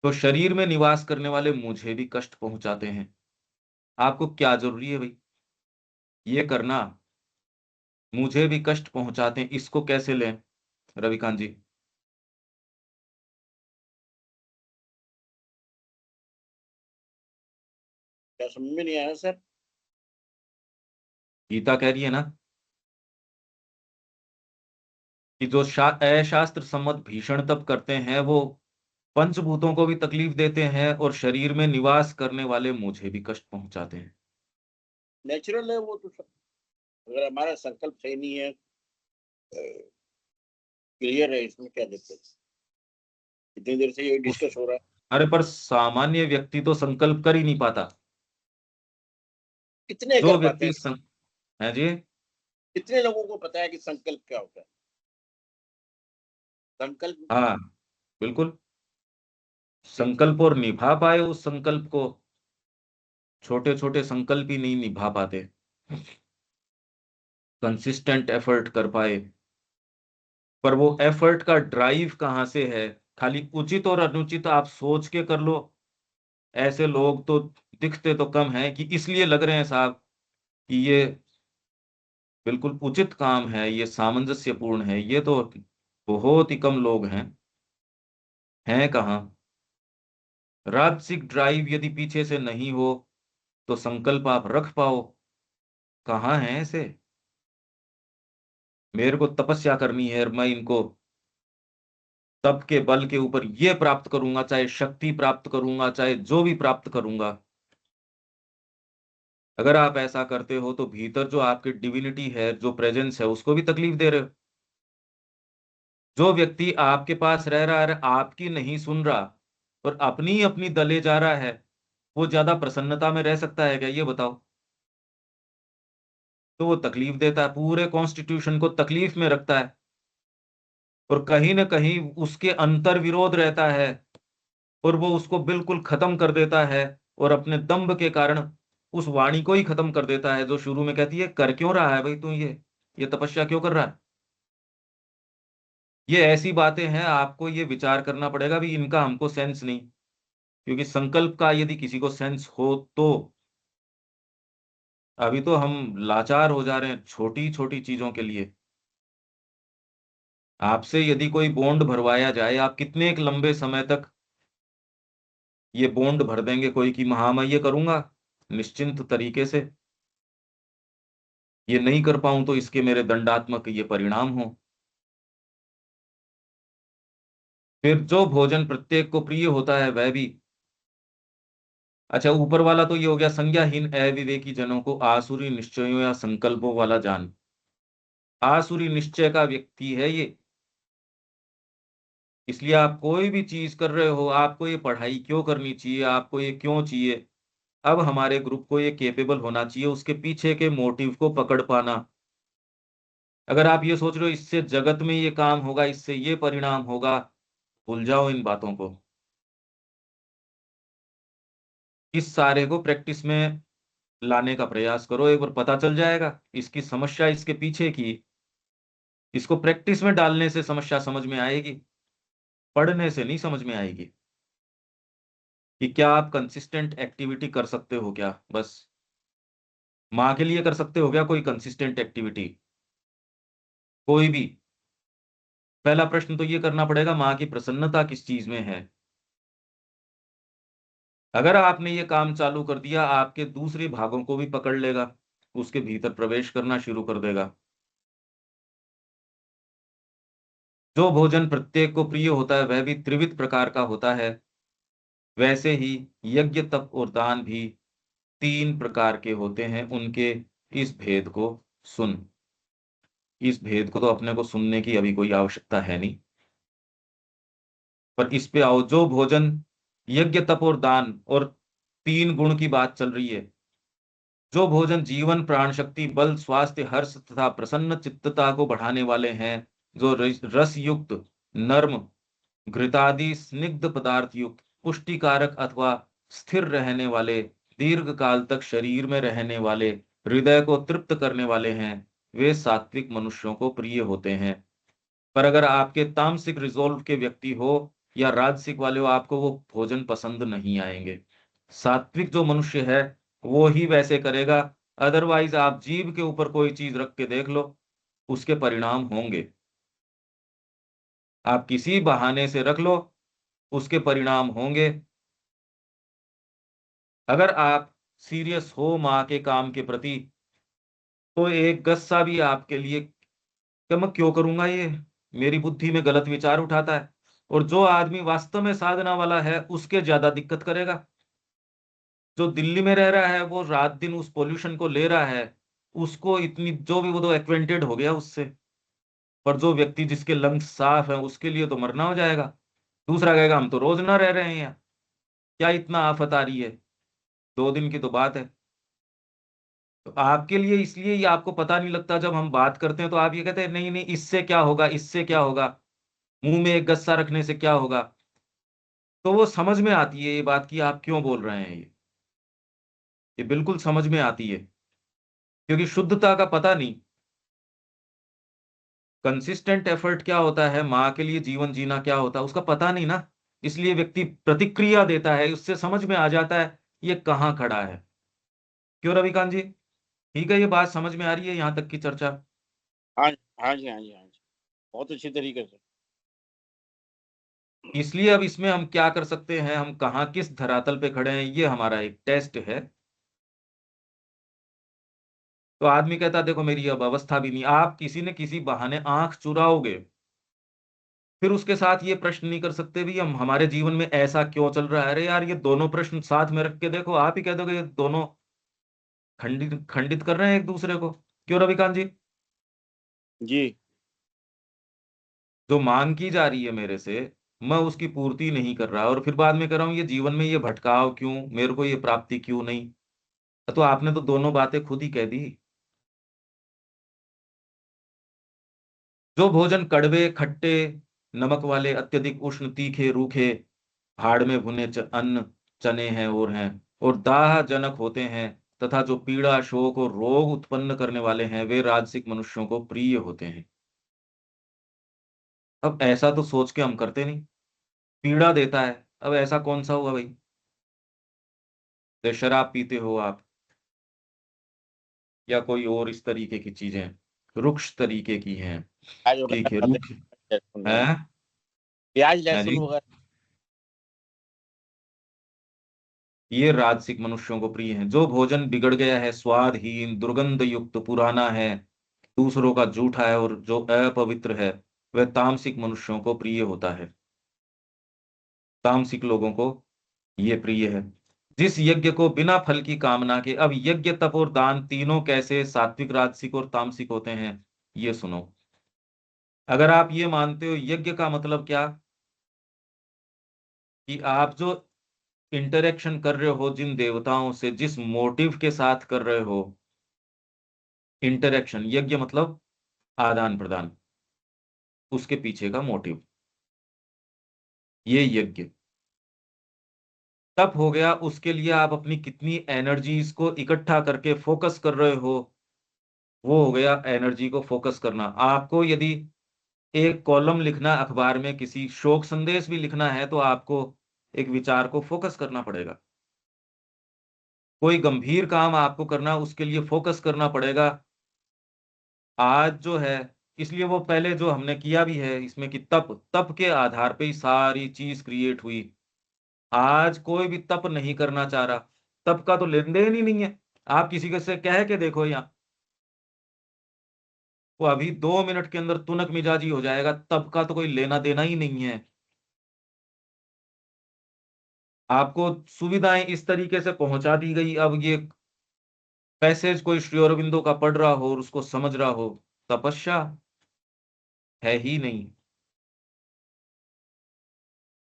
तो शरीर में निवास करने वाले मुझे भी कष्ट पहुंचाते हैं। आपको क्या जरूरी है भाई ये करना? मुझे भी कष्ट पहुंचाते हैं, इसको कैसे लें रविकांत जी? क्या समझ में नहीं आया सर? गीता कह रही है ना कि जो अशास्त्र सम्मत भीषण तप करते हैं वो पंचभूतों को भी तकलीफ देते हैं और शरीर में निवास करने वाले मुझे भी कष्ट पहुंचाते हैं। नेचुरल है वो तो सब। अगर हमारा संकल्प सही नहीं है, क्लियर है, इसमें क्या दिक्कत है? इतनी देर से ये उस डिस्कस हो रहा है। अरे पर सामान्य व्यक्ति तो संकल्प कर ही नहीं पाता। कितने जो कर पाते व्यक्ति हैं? है जी। कितने लोगों को पता है कि संकल्प क्या होता है? संकल्प। हाँ, बिल्कुल। संकल्प और निभा पाए उस संकल्प को। छोटे छोटे संकल्प ही नहीं निभा पाते। कंसिस्टेंट एफर्ट कर पाए। पर वो एफर्ट का ड्राइव कहां से है? खाली उचित और अनुचित आप सोच के कर लो। ऐसे लोग तो दिखते तो कम हैं कि इसलिए लग रहे हैं साहब कि ये बिल्कुल उचित काम है, ये सामंजस्यपूर्ण है। ये तो बहुत ही कम लोग हैं कहाँ? राजसिक ड्राइव यदि पीछे से नहीं हो तो संकल्प आप रख पाओ, कहाँ है ऐसे? मेरे को तपस्या करनी है और मैं इनको तप के बल के ऊपर ये प्राप्त करूंगा, चाहे शक्ति प्राप्त करूंगा, चाहे जो भी प्राप्त करूंगा। अगर आप ऐसा करते हो तो भीतर जो आपकी डिविनिटी है, जो प्रेजेंस है, उसको भी तकलीफ दे रहे हो। जो व्यक्ति आपके पास रह रहा है, आपकी नहीं सुन रहा और अपनी अपनी दले जा रहा है, वो ज्यादा प्रसन्नता में रह सकता है क्या, ये बताओ? तो वो तकलीफ देता है, पूरे कॉन्स्टिट्यूशन को तकलीफ में रखता है। और कहीं ना कहीं उसके अंतर विरोध रहता है और वो उसको बिल्कुल खत्म कर देता है। और अपने दंभ के कारण उस वाणी को ही खत्म कर देता है जो शुरू में कहती है कर क्यों रहा है भाई तू ये तपस्या क्यों कर रहा है? ये ऐसी बातें हैं, आपको ये विचार करना पड़ेगा भी इनका हमको सेंस नहीं। क्योंकि संकल्प का यदि किसी को सेंस हो तो अभी तो हम लाचार हो जा रहे हैं छोटी छोटी चीजों के लिए। आपसे यदि कोई बॉन्ड भरवाया जाए, आप कितने एक लंबे समय तक ये बॉन्ड भर देंगे कोई कि हाँ मैं ये करूंगा निश्चिंत तरीके से, ये नहीं कर पाऊं तो इसके मेरे दंडात्मक ये परिणाम हो। फिर जो भोजन प्रत्येक को प्रिय होता है वह भी। अच्छा, ऊपर वाला तो ये हो गया संज्ञाहीन अविवेकी जनों को आसुरी निश्चयों या संकल्पों वाला जान। आसुरी निश्चय का व्यक्ति है ये। इसलिए आप कोई भी चीज कर रहे हो, आपको ये पढ़ाई क्यों करनी चाहिए, आपको ये क्यों चाहिए, अब हमारे ग्रुप को ये केपेबल होना चाहिए उसके पीछे के मोटिव को पकड़ पाना। अगर आप ये सोच रहे हो इससे जगत में ये काम होगा, इससे ये परिणाम होगा, भूल जाओ इन बातों को। इस सारे को प्रैक्टिस में लाने का प्रयास करो, एक बार पता चल जाएगा इसकी समस्या इसके पीछे की। इसको प्रैक्टिस में डालने से समस्या समझ में आएगी, पढ़ने से नहीं समझ में आएगी। कि क्या आप कंसिस्टेंट एक्टिविटी कर सकते हो क्या? बस माँ के लिए कर सकते हो क्या कोई कंसिस्टेंट एक्टिविटी? कोई भी? पहला प्रश्न तो ये करना पड़ेगा, माँ की प्रसन्नता किस चीज में है? अगर आपने ये काम चालू कर दिया, आपके दूसरे भागों को भी पकड़ लेगा, उसके भीतर प्रवेश करना शुरू कर देगा। जो भोजन प्रत्येक को प्रिय होता है वह भी त्रिविध प्रकार का होता है। वैसे ही यज्ञ तप और दान भी 3 प्रकार के होते हैं। उनके इस भेद को सुन। इस भेद को तो अपने को सुनने की अभी कोई आवश्यकता है नहीं, पर इस पे आओ। जो भोजन यज्ञ तप और दान और 3 गुण की बात चल रही है, जो भोजन जीवन प्राण शक्ति बल स्वास्थ्य हर्ष तथा प्रसन्न चित्तता को बढ़ाने वाले हैं, जो रस युक्त, नर्म, घृतादि स्निग्ध पदार्थ युक्त, पुष्टिकारक अथवा स्थिर रहने वाले, दीर्घ काल तक शरीर में रहने वाले, हृदय को तृप्त करने वाले हैं, वे सात्विक मनुष्यों को प्रिय होते हैं। पर अगर आपके तामसिक रिजोल्व के व्यक्ति हो या राजसिक वाले हो, आपको वो भोजन पसंद नहीं आएंगे। सात्विक जो मनुष्य है वो ही वैसे करेगा, अदरवाइज आप जीभ के ऊपर कोई चीज रख के देख लो, उसके परिणाम होंगे। आप किसी बहाने से रख लो, उसके परिणाम होंगे। अगर आप सीरियस हो माँ के काम के प्रति, तो एक गस्सा भी आपके लिए कि मैं क्यों करूंगा, ये मेरी बुद्धि में गलत विचार उठाता है। और जो आदमी वास्तव में साधना वाला है उसके ज्यादा दिक्कत करेगा। जो दिल्ली में रह रहा है वो रात दिन उस पोल्यूशन को ले रहा है, उसको इतनी जो भी, वो तो एक्वेंटेड हो गया उससे। पर जो व्यक्ति जिसके लंग्स साफ है उसके लिए तो मरना हो जाएगा। दूसरा कहेगा हम तो रोज ना रह रहे हैं यहाँ, क्या इतना आफत आ रही है, 2 दिन की तो बात है। तो आपके लिए इसलिए ये आपको पता नहीं लगता, जब हम बात करते हैं तो आप ये कहते हैं नहीं नहीं इससे क्या होगा, इससे क्या होगा, मुंह में एक गस्सा रखने से क्या होगा। तो वो समझ में आती है ये बात कि आप क्यों बोल रहे हैं, ये बिल्कुल समझ में आती है। क्योंकि शुद्धता का पता नहीं, कंसिस्टेंट एफर्ट क्या होता है, माँ के लिए जीवन जीना क्या होता है, उसका पता नहीं ना। इसलिए व्यक्ति प्रतिक्रिया देता है, उससे समझ में आ जाता है ये कहाँ खड़ा है। क्यों रविकांत जी, ठीक है, ये बात समझ में आ रही है यहाँ तक की चर्चा? हाँ हाँ जी, हाँ जी, हाँ जी, बहुत अच्छी तरीके से। इसलिए अब इसमें हम क्या कर सकते हैं, हम कहाँ किस धरातल पे खड़े हैं, ये हमारा एक टेस्ट है। तो आदमी कहता देखो मेरी अब अवस्था भी नहीं, आप किसी न किसी बहाने आंख चुराओगे, फिर उसके साथ ये प्रश्न नहीं कर सकते भी हम हमारे जीवन में ऐसा क्यों चल रहा है। अरे यार, ये दोनों प्रश्न साथ में रख के देखो, आप ही कह दोगे ये दोनों खंडित खंडित कर रहे हैं एक दूसरे को। क्यों रविकांत जी? जी। जो मांग की जा रही है मेरे से, मैं उसकी पूर्ति नहीं कर रहा, और फिर बाद में कर रहा हूं ये जीवन में ये भटकाव क्यों, मेरे को ये प्राप्ति क्यों नहीं। तो आपने तो दोनों बातें खुद ही कह दी। जो भोजन कड़वे, खट्टे, नमक वाले, अत्यधिक उष्ण, तीखे, रूखे, हाड़ में भुने अन्न, चने हैं और दाह जनक होते हैं, तथा जो पीड़ा, शोक और रोग उत्पन्न करने वाले हैं, वे राजसिक मनुष्यों को प्रिय होते हैं। अब ऐसा तो सोच के हम करते नहीं, पीड़ा देता है, अब ऐसा कौन सा हुआ भाई? तो शराब पीते हो आप, या कोई और इस तरीके की चीजें रुक्ष तरीके की हैं, प्याज ठीक वगैरह है, खाते रुक्ष हैं, लहसुन है। वगैरह, प्याज है लहसुन जी, वगैरह। ये राजसिक मनुष्यों को प्रिय है। जो भोजन बिगड़ गया है, स्वादहीन, दुर्गंध युक्त, पुराना है, दूसरों का जूठा है और जो अपवित्र है, वह तामसिक मनुष्यों को प्रिय होता है। तामसिक लोगों को ये प्रिय है। जिस यज्ञ को बिना फल की कामना के, अब यज्ञ, तप और दान तीनों कैसे सात्विक, राजसिक और तामसिक होते हैं, ये सुनो। अगर आप ये मानते हो यज्ञ का मतलब क्या, कि आप जो इंटरेक्शन कर रहे हो जिन देवताओं से, जिस मोटिव के साथ कर रहे हो इंटरेक्शन, यज्ञ मतलब आदान प्रदान, उसके पीछे का मोटिव, ये यज्ञ। तप हो गया, उसके लिए आप अपनी कितनी एनर्जीज को इकट्ठा करके फोकस कर रहे हो, वो हो गया एनर्जी को फोकस करना। आपको यदि एक कॉलम लिखना अखबार में, किसी शोक संदेश भी लिखना है, तो आपको एक विचार को फोकस करना पड़ेगा। कोई गंभीर काम आपको करना, उसके लिए फोकस करना पड़ेगा। आज जो है, इसलिए वो पहले जो हमने किया भी है इसमें, कि तप, तप के आधार पे ही सारी चीज क्रिएट हुई। आज कोई भी तप नहीं करना चाह रहा, तप का तो लेन देन ही नहीं है। आप किसी के से कह के देखो यहाँ, वो अभी 2 मिनट के अंदर तुनक मिजाजी हो जाएगा, तप का तो कोई लेना देना ही नहीं है। आपको सुविधाएं इस तरीके से पहुंचा दी गई, अब ये पैसेज कोई श्री अरविंदो का पढ़ रहा हो और उसको समझ रहा हो, तपस्या है ही नहीं।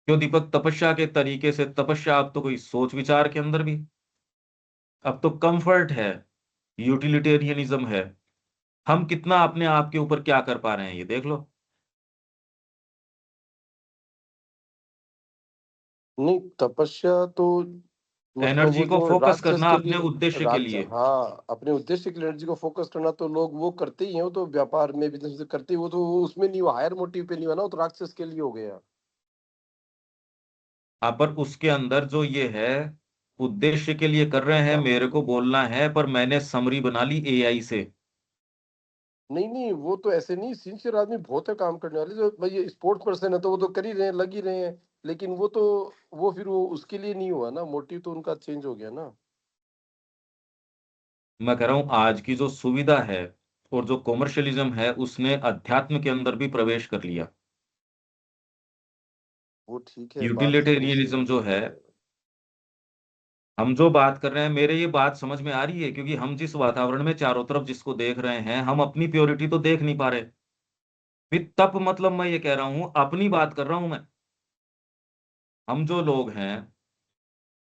क्यों दीपक? तपस्या के तरीके से तपस्या अब तो कोई सोच विचार के अंदर भी, अब तो कंफर्ट है, यूटिलिटेरियनिज्म है। हम कितना अपने आप के ऊपर क्या कर पा रहे हैं ये देख लो। नहीं, तपस्या तो मतलब एनर्जी वो को जो फोकस राक्षस करना के अपने लिए, उद्देश्य के राक्ष लिए। हाँ, अपने उद्देश्य की एनर्जी को फोकस करना तो लोग वो करते ही हैं, वो तो व्यापार में बिजनेस करते ही, वो तो वो उसमें नहीं, वो हायर मोटिव पे नहीं हुआ ना, वो तो राक्षस के लिए हो गया। हाँ, पर उसके अंदर जो ये है, उद्देश्य के लिए कर रहे हैं, मेरे को बोलना है, पर मैंने समरी बना ली एआई से। नहीं नहीं, वो तो ऐसे नहीं, सिंसियर आदमी बहुत है काम करने वाले, जो भाई ये स्पोर्ट्स पर्सन है तो वो तो कर ही रहे हैं, लग ही रहे हैं, लेकिन वो तो वो फिर वो उसके लिए नहीं हुआ ना, मोटिव तो उनका चेंज हो गया ना। मैं कह रहा हूं आज की जो सुविधा है और जो कॉमर्शियलिज्म है, उसने अध्यात्म के अंदर भी प्रवेश कर लिया। वो ठीक है, बात तो यूटिलिटेरियनिज्म सही जो है, हम जो बात कर रहे हैं, मेरे ये बात समझ में आ रही है, क्योंकि हम जिस वातावरण में चारों तरफ जिसको देख रहे हैं, हम अपनी प्योरिटी तो देख नहीं पा रहे। फिर तप मतलब मैं ये कह रहा हूं, अपनी बात कर रहा हूं मैं। हम जो लोग हैं,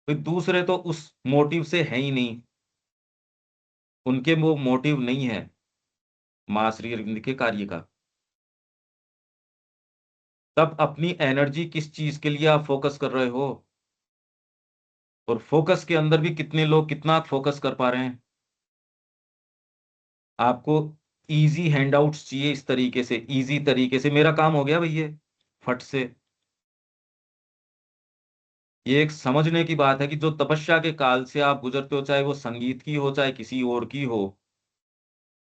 फिर दूसरे तो उस मोटिव से है ही नहीं, उनके वो मोटिव नहीं है माँ श्री अरविंद के कार्य का। तब अपनी एनर्जी किस चीज के लिए आप फोकस कर रहे हो, और फोकस के अंदर भी कितने लोग कितना फोकस कर पा रहे हैं। आपको इजी हैंडआउट्स चाहिए, इस तरीके से, इजी तरीके से मेरा काम हो गया भैया, फट से। ये एक समझने की बात है कि जो तपस्या के काल से आप गुजरते हो, चाहे वो संगीत की हो, चाहे किसी और की हो,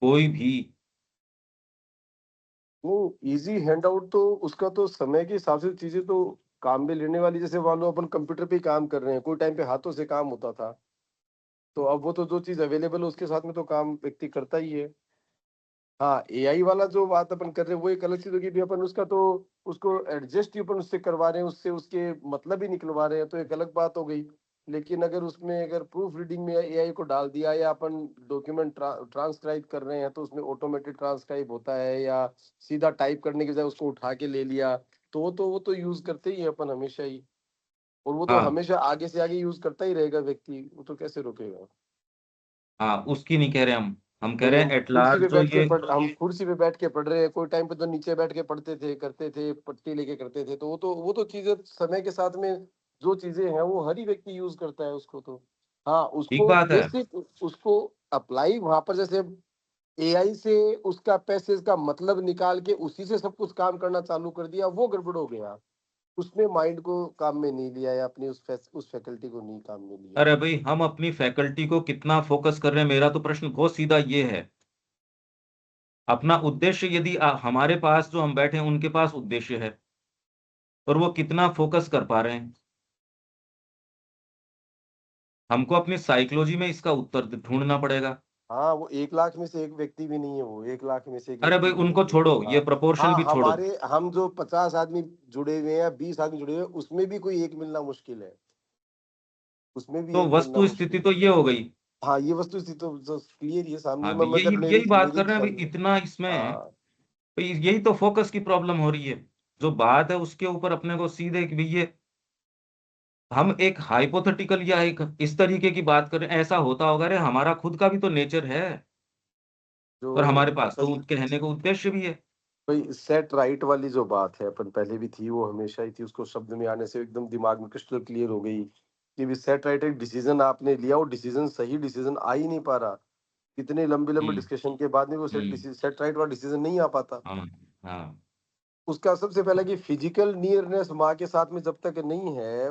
कोई भी। वो इजी हैंड आउट तो उसका तो समय के हिसाब से चीजें तो काम में लेने वाली, जैसे मान लो अपन कंप्यूटर पे ही काम कर रहे हैं, कोई टाइम पे हाथों से काम होता था, तो अब वो तो जो चीज अवेलेबल है उसके साथ में तो काम व्यक्ति करता ही है। हाँ, एआई वाला जो बात अपन कर रहे हैं वो एक अलग चीज होगी, भी अपन उसका तो उसको एडजस्ट ही अपन उससे करवा रहे हैं, उससे उसके मतलब ही निकलवा रहे हैं, तो एक अलग बात हो गई। लेकिन अगर उसमें अगर प्रूफ रीडिंग में एआई को डाल दिया, या अपन डॉक्यूमेंट ट्रांसक्राइब कर रहे हैं तो उसमें ऑटोमेटेड ट्रांसक्राइब होता है, या सीधा टाइप करने के बजाय उसको उठा के ले लिया, तो वो तो यूज करते ही है अपन हमेशा ही, और वो तो हाँ, हमेशा आगे से आगे यूज करता ही रहेगा व्यक्ति, वो तो कैसे रुकेगा। हाँ, उसकी नहीं कह रहे हम कह भाई रहे हम हैं एट कुर्सी लार्ज पे जो बैठ के ये। पढ़ हम कुर्सी पे बैठ के पढ़ रहे हैं, कोई टाइम पे तो नीचे बैठ के पढ़ते थे, करते थे, पट्टी लेके करते थे, तो वो तो चीजें समय के साथ में जो चीजें हैं वो हर ही व्यक्ति यूज करता है उसको तो। हाँ, ठीक उसको बात है। बेसिक उसको अप्लाई वहां पर, जैसे एआई से उसका पैसेज का मतलब निकाल के उसी से सब कुछ काम करना चालू कर दिया, वो गड़बड़ हो गया। उसने माइंड को काम में नहीं लिया, या अपनी उस फैकल्टी को नहीं काम में लिया। अरे भाई, हम अपनी फैकल्टी को कितना फोकस कर रहे हैं, मेरा तो प्रश्न बहुत सीधा ये है। अपना उद्देश्य, यदि हमारे पास जो हम बैठे हैं उनके पास उद्देश्य है, और वो कितना फोकस कर पा रहे हैं, हमको अपनी साइकोलॉजी में इसका उत्तर ढूंढना पड़ेगा। हाँ, वो 1 लाख में से एक व्यक्ति भी नहीं है, वो 1 लाख में से एक अरे भाई, व्यक्ति भी उनको नहीं है। छोड़ो, ये हाँ। प्रोपोर्शन हाँ, भी छोड़ो। हम जो 50 आदमी जुड़े हुए हैं या 20 आदमी जुड़े हुए हैं, उसमें भी कोई एक मिलना मुश्किल है, उसमें भी तो एक मिलना वस्तु स्थिति मुश्किल तो है। ये हो गई। हाँ, ये वस्तु स्थिति तो क्लियर ही है सामने, हाँ, मैं यही मतलब यही मेरी बात मेरी कर रहे हैं भाई, इतना इसमें हाँ। भाई, यही तो फोकस की प्रॉब्लम हो रही है। जो बात है उसके ऊपर अपने को सीधे कि भाई ये, हम एक हाइपोथेटिकल या एक इस तरीके की बात करें, ऐसा होता होगा, अरे हमारा खुद का भी तो नेचर है, जो और हमारे पास तो असल कहने का उद्देश्य भी है। भाई सेट राइट वाली जो बात है अपन पहले भी थी, वो हमेशा ही थी, उसको शब्द में आने से एकदम दिमाग में क्रिस्टल क्लियर हो गई कि भी सेट राइट एक डिसीजन आपने लिया, वो डिसीजन सही डिसीजन आ ही नहीं पा रहा, इतने लंबे लंबे हम्म। डिस्कशन के बाद में वो हम्म। सेट राइट वाला डिसीजन नहीं आ पाता। हाँ। हाँ। उसका सबसे पहले कि फिजिकल नियरनेस माँ के साथ में जब तक नहीं है,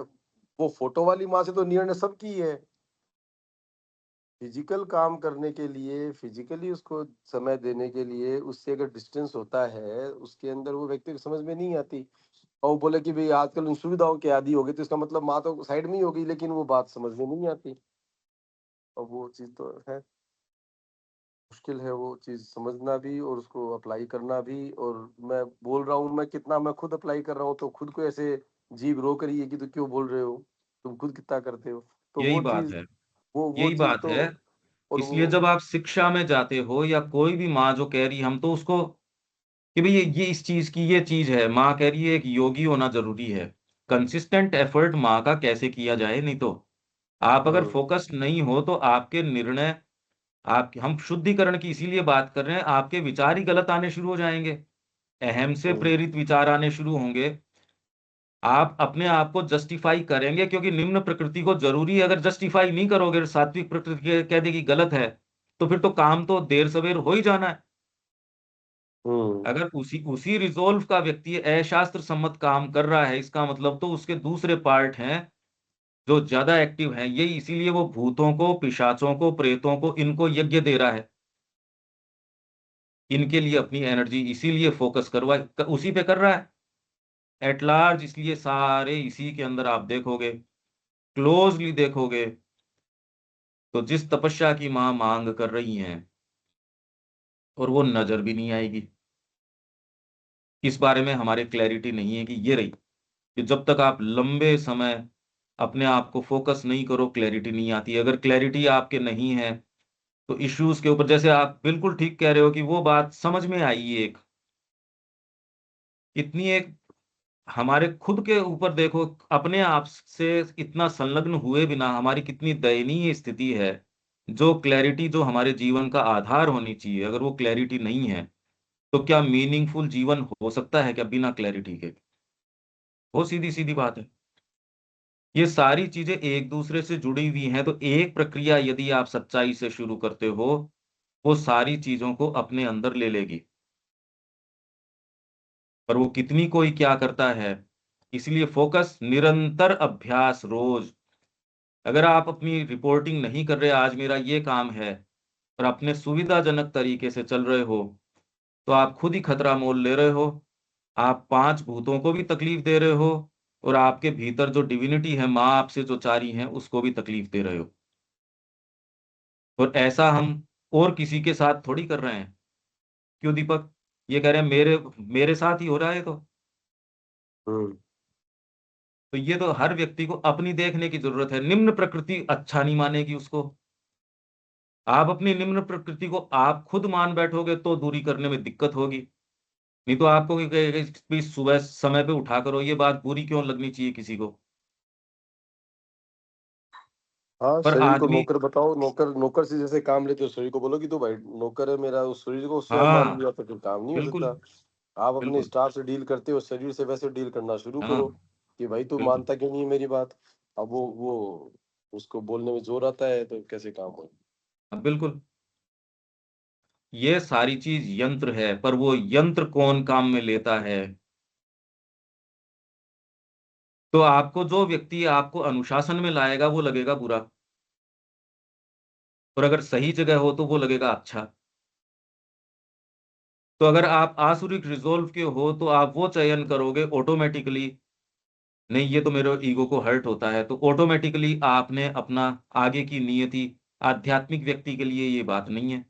वो फोटो वाली माँ से तो नियरनेस सबकी है। फिजिकल काम करने के लिए, फिजिकली उसको समय देने के लिए, उससे अगर डिस्टेंस होता है उसके अंदर, वो व्यक्ति को समझ में नहीं आती। और वो बोले कि भाई आजकल उन सुविधाओं के आदी हो गए, तो इसका मतलब माँ तो साइड में ही होगी, लेकिन वो बात समझ में नहीं आती। और वो चीज तो है, मुश्किल है वो चीज समझना भी और उसको अप्लाई करना भी। और मैं बोल रहा हूँ, मैं कितना मैं खुद अप्लाई कर रहा हूँ, तो खुद को ऐसे जीभ रो करी है कि तो क्यों बोल रहे हो, तुम खुद कितना करते हो, तो यही वो बात चीज, है। वो यही चीज बात तो। है। और इसलिए वो जब आप शिक्षा में जाते हो, या कोई भी माँ जो कह रही, हम तो उसको कि भाई ये इस चीज की ये चीज है, माँ कह रही है एक योगी होना जरूरी है। कंसिस्टेंट एफर्ट माँ का कैसे किया जाए, नहीं तो आप अगर हम्म, फोकस नहीं हो तो आपके निर्णय, आप, हम शुद्धिकरण की इसीलिए बात कर रहे हैं, आपके विचार ही गलत आने शुरू हो जाएंगे, अहम से हम्म, प्रेरित विचार आने शुरू होंगे। आप अपने आप को जस्टिफाई करेंगे, क्योंकि निम्न प्रकृति को जरूरी है। अगर जस्टिफाई नहीं करोगे, सात्विक प्रकृति कह देगी गलत है, तो फिर तो काम तो देर सवेर हो ही जाना है। अगर उसी उसी रिजोल्व का व्यक्ति अशास्त्र सम्मत काम कर रहा है, इसका मतलब तो उसके दूसरे पार्ट हैं जो ज्यादा एक्टिव हैं। ये इसीलिए वो भूतों को, पिशाचों को, प्रेतों को, इनको यज्ञ दे रहा है, इनके लिए अपनी एनर्जी इसीलिए फोकस करवा उसी पे कर रहा है एट लार्ज। इसलिए सारे इसी के अंदर आप देखोगे, क्लोजली देखोगे, तो जिस तपस्या की मां मांग कर रही हैं, और वो नजर भी नहीं आएगी। इस बारे में हमारे क्लैरिटी नहीं है कि ये रही कि जब तक आप लंबे समय अपने आप को फोकस नहीं करो, क्लैरिटी नहीं आती। अगर क्लैरिटी आपके नहीं है तो इश्यूज के ऊपर, जैसे आप बिल्कुल ठीक कह रहे हो कि वो बात समझ में आई, एक इतनी एक हमारे खुद के ऊपर देखो, अपने आप से इतना संलग्न हुए बिना हमारी कितनी दयनीय स्थिति है। जो क्लैरिटी जो हमारे जीवन का आधार होनी चाहिए, अगर वो क्लैरिटी नहीं है, तो क्या मीनिंगफुल जीवन हो सकता है क्या बिना क्लैरिटी के? वो सीधी सीधी बात है। ये सारी चीजें एक दूसरे से जुड़ी हुई हैं, तो एक प्रक्रिया यदि आप सच्चाई से शुरू करते हो, वो सारी चीजों को अपने अंदर ले लेगी। पर वो कितनी कोई क्या करता है, इसलिए फोकस, निरंतर अभ्यास रोज। अगर आप अपनी रिपोर्टिंग नहीं कर रहे, आज मेरा ये काम है, और अपने सुविधाजनक तरीके से चल रहे हो, तो आप खुद ही खतरा मोल ले रहे हो। आप पांच भूतों को भी तकलीफ दे रहे हो, और आपके भीतर जो डिविनिटी है, माँ आपसे जो चारी है, उसको भी तकलीफ दे रहे हो। और ऐसा हम और किसी के साथ थोड़ी कर रहे हैं। क्यों दीपक? ये कह रहे हैं मेरे मेरे साथ ही हो रहा है। तो ये तो हर व्यक्ति को अपनी देखने की जरूरत है। निम्न प्रकृति अच्छा नहीं मानेगी उसको। आप अपनी निम्न प्रकृति को आप खुद मान बैठोगे तो दूरी करने में दिक्कत होगी। नहीं तो आपको भी सुबह समय पे उठा करो, ये बात बुरी क्यों लगनी चाहिए किसी को? हाँ, पर शरीर को आदमी, नौकर बताओ, नौकर नौकर से जैसे काम लेते हो, शरीर को बोलो कि तो भाई नौकर है मेरा, उस शरीर को स्वयं मान हाँ लिया तो फिर काम नहीं हो बिल्कुल, सकता। आप अपने बिल्कुल, स्टाफ से डील करते हो, शरीर से वैसे डील करना शुरू हाँ करो कि भाई तू बिल्कुल, मानता क्यों नहीं है मेरी बात। अब वो उसको बोलने में जोर आता है तो कैसे काम हो। हाँ बिल्कुल। ये सारी चीज यंत्र है, पर वो यंत्र कौन काम में लेता है? तो आपको जो व्यक्ति आपको अनुशासन में लाएगा वो लगेगा बुरा, और अगर सही जगह हो तो वो लगेगा अच्छा। तो अगर आप आसुरिक रिजोल्व के हो, तो आप वो चयन करोगे ऑटोमेटिकली। नहीं, ये तो मेरे ईगो को हर्ट होता है, तो ऑटोमेटिकली आपने अपना आगे की नियति, आध्यात्मिक व्यक्ति के लिए ये बात नहीं है।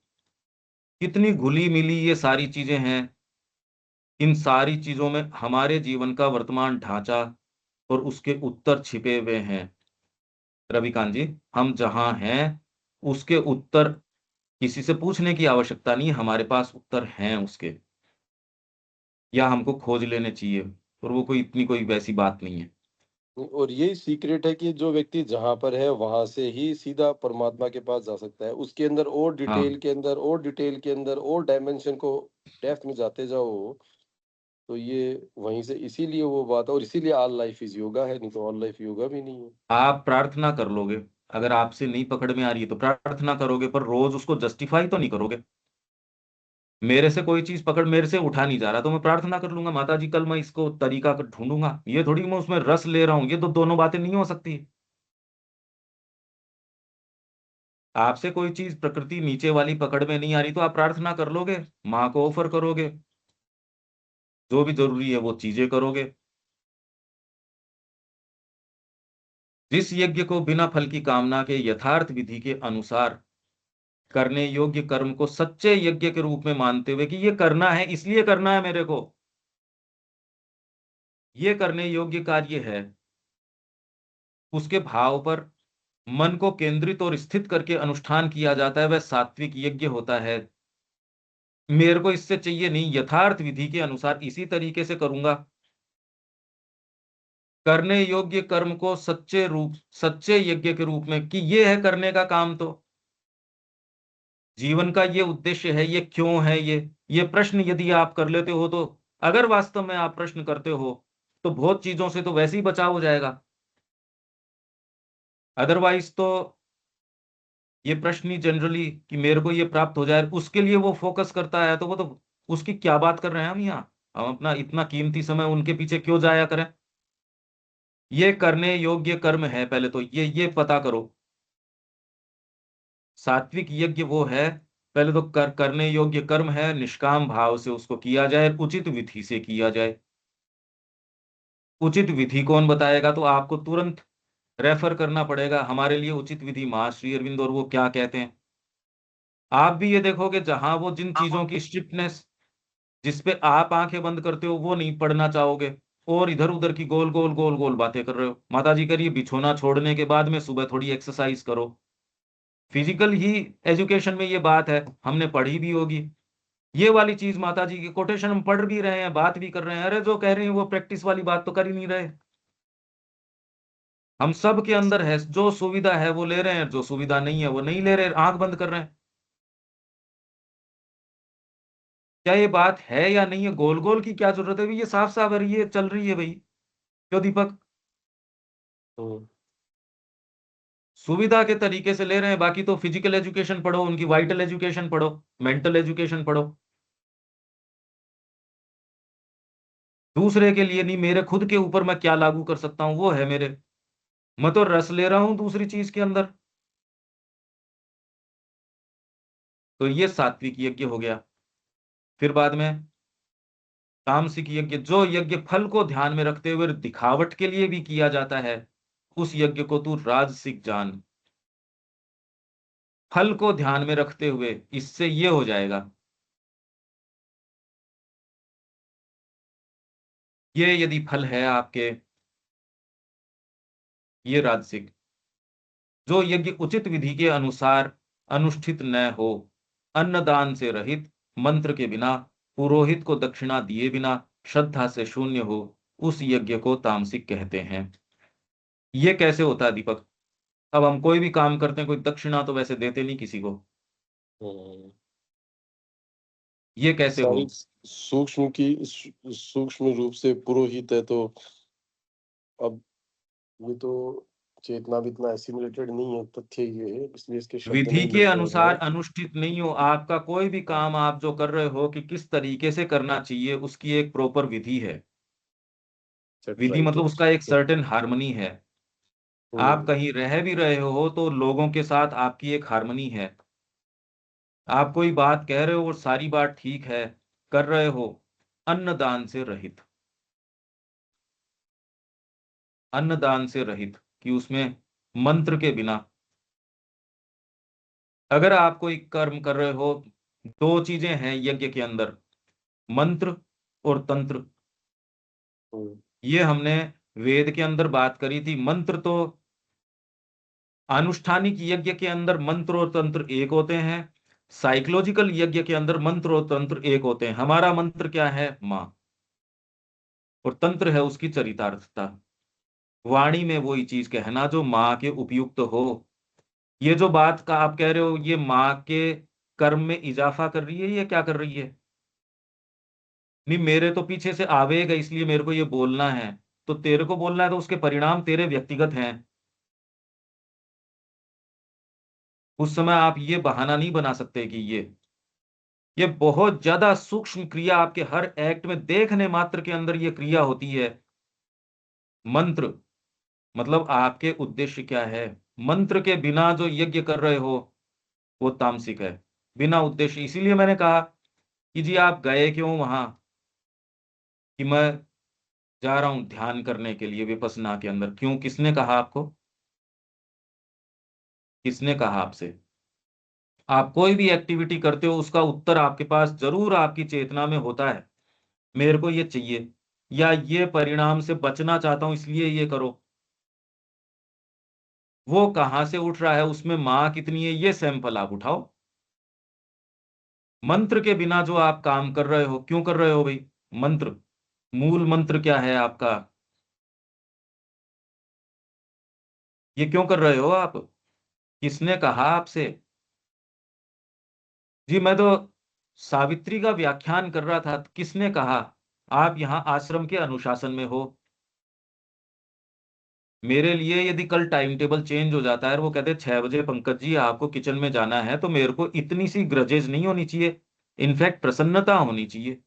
कितनी घुली मिली ये सारी चीजें हैं। इन सारी चीजों में हमारे जीवन का वर्तमान ढांचा और उसके उत्तर छिपे हुए हैं। रविकांत जी, हम जहां हैं उसके उत्तर किसी से पूछने की आवश्यकता नहीं, हमारे पास उत्तर हैं उसके, या हमको खोज लेने चाहिए। और वो कोई इतनी कोई वैसी बात नहीं है। और यही सीक्रेट है कि जो व्यक्ति जहां पर है वहां से ही सीधा परमात्मा के पास जा सकता है। उसके अंदर और हाँ डिटेल के अंदर और डिटेल के अंदर और डायमेंशन को डेप्थ में जाते जाओ, तो ये वहीं से, इसीलिए वो बात है, और इसीलिए ऑल लाइफ इज योगा है, नहीं तो ऑल लाइफ योगा भी नहीं है। आप प्रार्थना कर लोगे, अगर आपसे नहीं पकड़ में आ रही है तो प्रार्थना करोगे, पर रोज उसको जस्टिफाई तो नहीं करोगे। मेरे से कोई चीज पकड़ मेरे से उठा नहीं जा रहा, तो मैं प्रार्थना कर लूंगा, माता जी कल मैं इसको तरीका कर ढूंढूंगा। ये थोड़ी मैं उसमें रस ले रहा हूँ, ये तो दोनों बातें नहीं हो सकती। आपसे कोई चीज प्रकृति नीचे वाली पकड़ में नहीं आ रही, तो आप प्रार्थना कर लोगे, माँ को ऑफर करोगे, जो भी जरूरी है वो चीजें करोगे। जिस यज्ञ को बिना फल की कामना के यथार्थ विधि के अनुसार करने योग्य कर्म को सच्चे यज्ञ के रूप में मानते हुए कि ये करना है, इसलिए करना है मेरे को, ये करने योग्य कार्य है, उसके भाव पर मन को केंद्रित और स्थित करके अनुष्ठान किया जाता है, वह सात्विक यज्ञ होता है। मेरे को इससे चाहिए नहीं, यथार्थ विधि के अनुसार इसी तरीके से करूंगा। करने योग्य कर्म को सच्चे यज्ञ के रूप में, कि ये है करने का काम, तो जीवन का ये उद्देश्य है, ये क्यों है, ये प्रश्न यदि आप कर लेते हो, तो अगर वास्तव में आप प्रश्न करते हो, तो बहुत चीजों से तो वैसे ही बचाव हो जाएगा। अदरवाइज तो ये प्रश्न ही जनरली कि मेरे को ये प्राप्त हो जाए, उसके लिए वो फोकस करता है, तो वो तो उसकी क्या बात कर रहे हैं हम यहाँ। हम अपना इतना कीमती समय उनके पीछे क्यों जाया करें। ये करने योग्य कर्म है, पहले तो ये पता करो। सात्विक यज्ञ वो है, पहले तो करने योग्य कर्म है, निष्काम भाव से उसको किया जाए, उचित विधि से किया जाए। उचित विधि कौन बताएगा, तो आपको तुरंत रेफर करना पड़ेगा हमारे लिए उचित विधि महाश्री अरविंद, और वो क्या कहते हैं। आप भी ये देखोगे जहां वो जिन चीजों की स्ट्रिक्टनेस जिस पे आप आंखें बंद करते हो वो नहीं पढ़ना चाहोगे, और इधर उधर की गोल गोल गोल गोल बातें कर रहे हो। माता जी करिए बिछोना छोड़ने के बाद में सुबह थोड़ी एक्सरसाइज करो। फिजिकल ही एजुकेशन में ये बात है, हमने पढ़ी भी होगी। ये वाली चीज माता जी की कोटेशन हम पढ़ भी रहे हैं, बात भी कर रहे हैं, अरे जो कह रहे हैं वो प्रैक्टिस वाली बात तो कर ही नहीं रहे। हम सब के अंदर है, जो सुविधा है वो ले रहे हैं, जो सुविधा नहीं है वो नहीं ले रहे, आंख बंद कर रहे हैं। क्या ये बात है या नहीं है, गोल गोल की क्या जरूरत है भाई, ये साफ साफ है, ये चल रही है भाई। क्यों दीपक, हम्म। सुविधा के तरीके से ले रहे हैं, बाकी तो फिजिकल एजुकेशन पढ़ो, उनकी वाइटल एजुकेशन पढ़ो, मेंटल एजुकेशन पढ़ो। दूसरे के लिए नहीं, मेरे खुद के ऊपर मैं क्या लागू कर सकता हूं वो है मेरे। मैं तो रस ले रहा हूं दूसरी चीज के अंदर। तो ये सात्विक यज्ञ हो गया। फिर बाद में तामसिक यज्ञ, जो यज्ञ फल को ध्यान में रखते हुए दिखावट के लिए भी किया जाता है, उस यज्ञ को तू राजसिक जान। फल को ध्यान में रखते हुए इससे ये हो जाएगा, ये यदि फल है आपके, ये राजसिक। जो यज्ञ उचित विधि के अनुसार अनुष्ठित न हो, अन्नदान से रहित, मंत्र के बिना, पुरोहित को दक्षिणा दिए बिना, श्रद्धा से शून्य हो, उस यज्ञ को तामसिक कहते हैं। ये कैसे होता है दीपक। अब हम कोई भी काम करते हैं, कोई दक्षिणा तो वैसे देते नहीं किसी को, हम्म। ये कैसे हो। सारी सूक्ष्म रूप से पुरोहित है, तो अब ये तो चेतना वितना एसिमुलेटेड नहीं है, तथ्य ये है, इसलिए इसके शब्द विधि नहीं के मिल रहे हैं अनुसार बाहर। अनुष्ठित नहीं हो, आपका कोई भी काम आप जो कर रहे हो कि किस तरीके से करना चाहिए, उसकी एक प्रॉपर विधि है। विधि राइट मतलब उसका एक है। सर्टेन हार्मनी है। आप हम्म। कहीं रह भी रहे हो तो लोगों के साथ आपकी एक हार्मनी है। आप कोई बात कह रहे हो और सारी बात ठीक है, कर रहे हो, अन्नदान से रहित, अन्नदान से रहित कि उसमें मंत्र के बिना। अगर आप कोई कर्म कर रहे हो, दो चीजें हैं यज्ञ के अंदर, मंत्र और तंत्र। हम्म। ये हमने वेद के अंदर बात करी थी। मंत्र तो आनुष्ठानिक यज्ञ के अंदर मंत्र और तंत्र एक होते हैं, साइकोलॉजिकल यज्ञ के अंदर मंत्र और तंत्र एक होते हैं। हमारा मंत्र क्या है, माँ, और तंत्र है उसकी चरितार्थता, वाणी में वही चीज कहना जो माँ के उपयुक्त हो। ये जो बात का आप कह रहे हो, ये माँ के कर्म में इजाफा कर रही है, ये क्या कर रही है। नहीं, मेरे तो पीछे से आवेग है इसलिए मेरे को ये बोलना है, तो तेरे को बोलना है तो उसके परिणाम तेरे व्यक्तिगत हैं। उस समय आप ये बहाना नहीं बना सकते कि ये बहुत ज्यादा सूक्ष्म क्रिया आपके हर एक्ट में, देखने मात्र के अंदर ये क्रिया होती है। मंत्र मतलब आपके उद्देश्य क्या है। मंत्र के बिना जो यज्ञ कर रहे हो वो तामसिक है, बिना उद्देश्य। इसीलिए मैंने कहा कि जी आप गए क्यों वहां, कि मैं जा रहा हूं ध्यान करने के लिए विपश्यना के अंदर। क्यों, किसने कहा आपको, किसने कहा आपसे। आप कोई भी एक्टिविटी करते हो उसका उत्तर आपके पास जरूर आपकी चेतना में होता है, मेरे को ये चाहिए, या ये परिणाम से बचना चाहता हूं इसलिए ये करो। वो कहां से उठ रहा है, उसमें मां कितनी है, ये सैंपल आप उठाओ। मंत्र के बिना जो आप काम कर रहे हो, क्यों कर रहे हो भाई। मंत्र, मूल मंत्र क्या है आपका, ये क्यों कर रहे हो आप, किसने कहा आपसे। जी मैं तो सावित्री का व्याख्यान कर रहा था, किसने कहा। आप यहाँ आश्रम के अनुशासन में हो, मेरे लिए यदि कल टाइम टेबल चेंज हो जाता है और वो कहते 6 बजे पंकज जी आपको किचन में जाना है, तो मेरे को इतनी सी ग्रजेज नहीं होनी चाहिए, इनफैक्ट प्रसन्नता होनी चाहिए।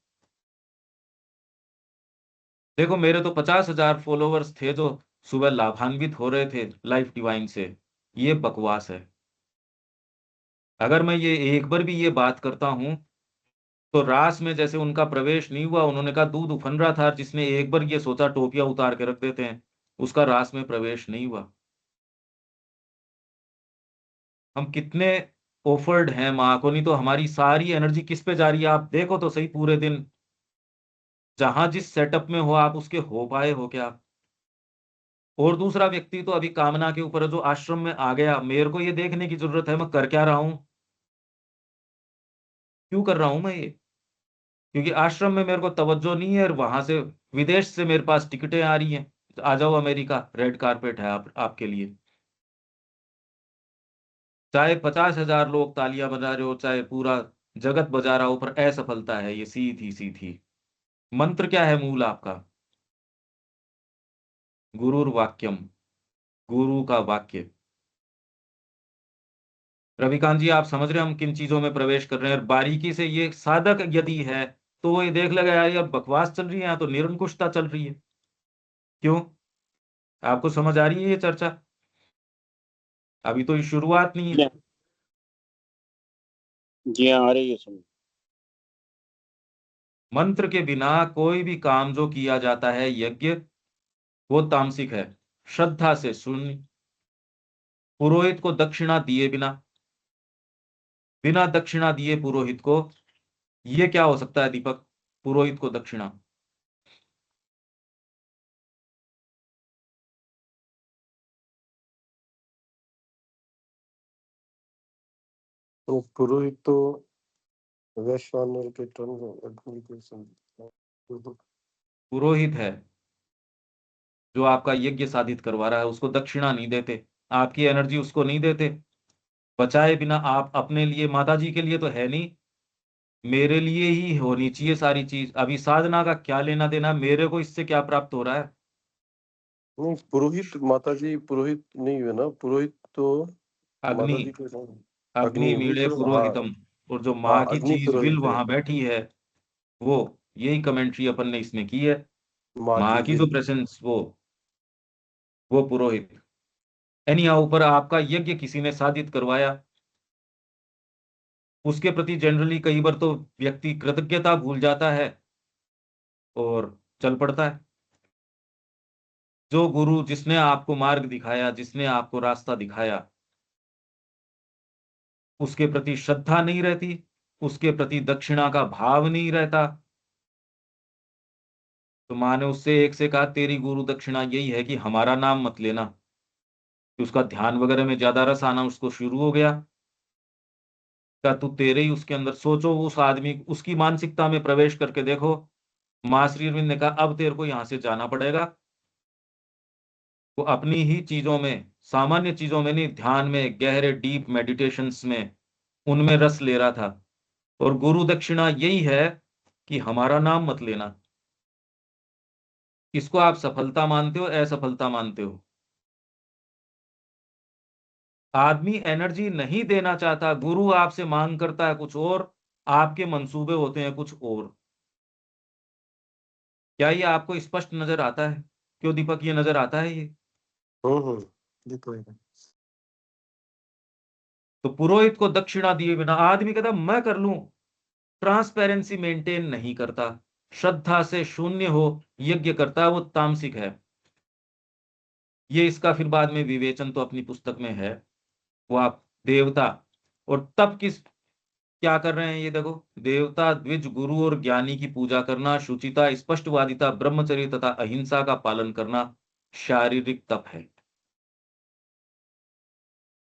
देखो मेरे तो 50,000 फॉलोवर्स थे जो सुबह लाभान्वित हो रहे थे लाइफ डिवाइन से। ये बकवास है। अगर मैं ये एक बार भी ये बात करता हूं तो रास में जैसे उनका प्रवेश नहीं हुआ, उन्होंने कहा दूध उफन रहा था, जिसने एक बार ये सोचा टोपियां उतार के रख देते हैं, उसका रास में प्रवेश नहीं हुआ। हम कितने ऑफर्ड हैं माँ को, नहीं तो हमारी सारी एनर्जी किस पे जा रही है? आप देखो तो सही, पूरे दिन जहां जिस सेटअप में हो आप, उसके हो पाए हो क्या? और दूसरा व्यक्ति तो अभी कामना के ऊपर है, जो आश्रम में आ गया, मेरे को ये देखने की जरूरत है मैं कर क्या रहा हूं, क्यों कर रहा हूं मैं ये? क्योंकि आश्रम में मेरे को तवज्जो नहीं है, और वहां से विदेश से मेरे पास टिकटें आ रही हैं, आ जाओ अमेरिका, रेड कारपेट है आपके लिए। चाहे 50,000 लोग तालियां बजा रहे हो, चाहे पूरा जगत बजा रहा हो, पर असफलता है ये सीधी सीधी। मंत्र क्या है मूल आपका? गुरुर वाक्यम, गुरु का वाक्य। रविकांत जी आप समझ रहे हैं हम किन चीजों में प्रवेश कर रहे हैं? और बारीकी से ये साधक यदि है तो वो ये देख लेगा यार यार बकवास चल रही है, यहाँ तो निरंकुशता चल रही है। क्यों? आपको समझ आ रही है ये चर्चा? अभी तो ये शुरुआत नहीं है। जी हाँ, आ रही है समझ। मंत्र के बिना कोई भी काम जो किया जाता है यज्ञ, वो तामसिक है। श्रद्धा से शून्य, पुरोहित को दक्षिणा दिए बिना, बिना दक्षिणा दिए पुरोहित को, ये क्या हो सकता है दीपक? पुरोहित को दक्षिणा? तो पुरोहित तो वैश्वानर के टर्म अग्नि के पुरोहित है जो आपका यज्ञ साधित करवा रहा है, उसको दक्षिणा नहीं देते, आपकी एनर्जी उसको नहीं देते, बचाए बिना आप अपने लिए, माता जी के लिए तो है नहीं, मेरे लिए ही होनी चाहिए सारी चीज। अभी साधना का क्या लेना देना, मेरे को इससे क्या प्राप्त हो रहा है? नहीं, पुरोहित माता जी पुरोहित नहीं हुए ना, पुरोहित तो अग्नि, माता जी के साथ अग्नि अग्नि मीड़े हाँ। पुरोहितम। और जो हाँ, माँ की अग्नि चीज विल पुरोहित है। वहां बैठी है, वो, यही कमेंट्री अपन ने इसमें की है। माँ माँ की की जो विल। प्रेजेंस, वो पुरोहित। एनी ऊपर आपका यज्ञ किसी ने साधित करवाया, उसके प्रति जनरली कई बार तो व्यक्ति कृतज्ञता भूल जाता है और चल पड़ता है। जो गुरु, जिसने आपको मार्ग दिखाया, जिसने आपको रास्ता दिखाया, उसके प्रति श्रद्धा नहीं रहती, उसके प्रति दक्षिणा का भाव नहीं रहता, तो माँ ने उससे एक से कहा तेरी गुरु दक्षिणा यही है कि हमारा नाम मत लेना। कि उसका ध्यान वगैरह में ज्यादा रस आना उसको शुरू हो गया। क्या तू तेरे ही उसके अंदर सोचो, उस आदमी, उसकी मानसिकता में प्रवेश करके देखो। माँ श्री अरविंद ने कहा अब तेरे को यहां से जाना पड़ेगा। वो अपनी ही चीजों में, सामान्य चीजों में नहीं, ध्यान में, गहरे डीप मेडिटेशंस में, उनमें रस ले रहा था। और गुरु दक्षिणा यही है कि हमारा नाम मत लेना। इसको आप सफलता मानते हो, असफलता मानते हो? आदमी एनर्जी नहीं देना चाहता, गुरु आपसे मांग करता है कुछ और, आपके मंसूबे होते हैं कुछ और। क्या ये आपको स्पष्ट नजर आता है? क्यों दीपक, ये नजर आता है ये? हम्म, ये तो है। तो पुरोहित को दक्षिणा दिए बिना आदमी कहता मैं कर लूं, ट्रांसपेरेंसी मेंटेन नहीं करता, श्रद्धा से शून्य हो यज्ञ करता है, वो तामसिक है। ये इसका फिर बाद में विवेचन तो अपनी पुस्तक में है। वो आप देवता और तप किस, क्या कर रहे हैं ये देखो, देवता, द्विज, गुरु और ज्ञानी की पूजा करना, शुचिता, स्पष्टवादिता, ब्रह्मचर्य तथा अहिंसा का पालन करना शारीरिक तप है।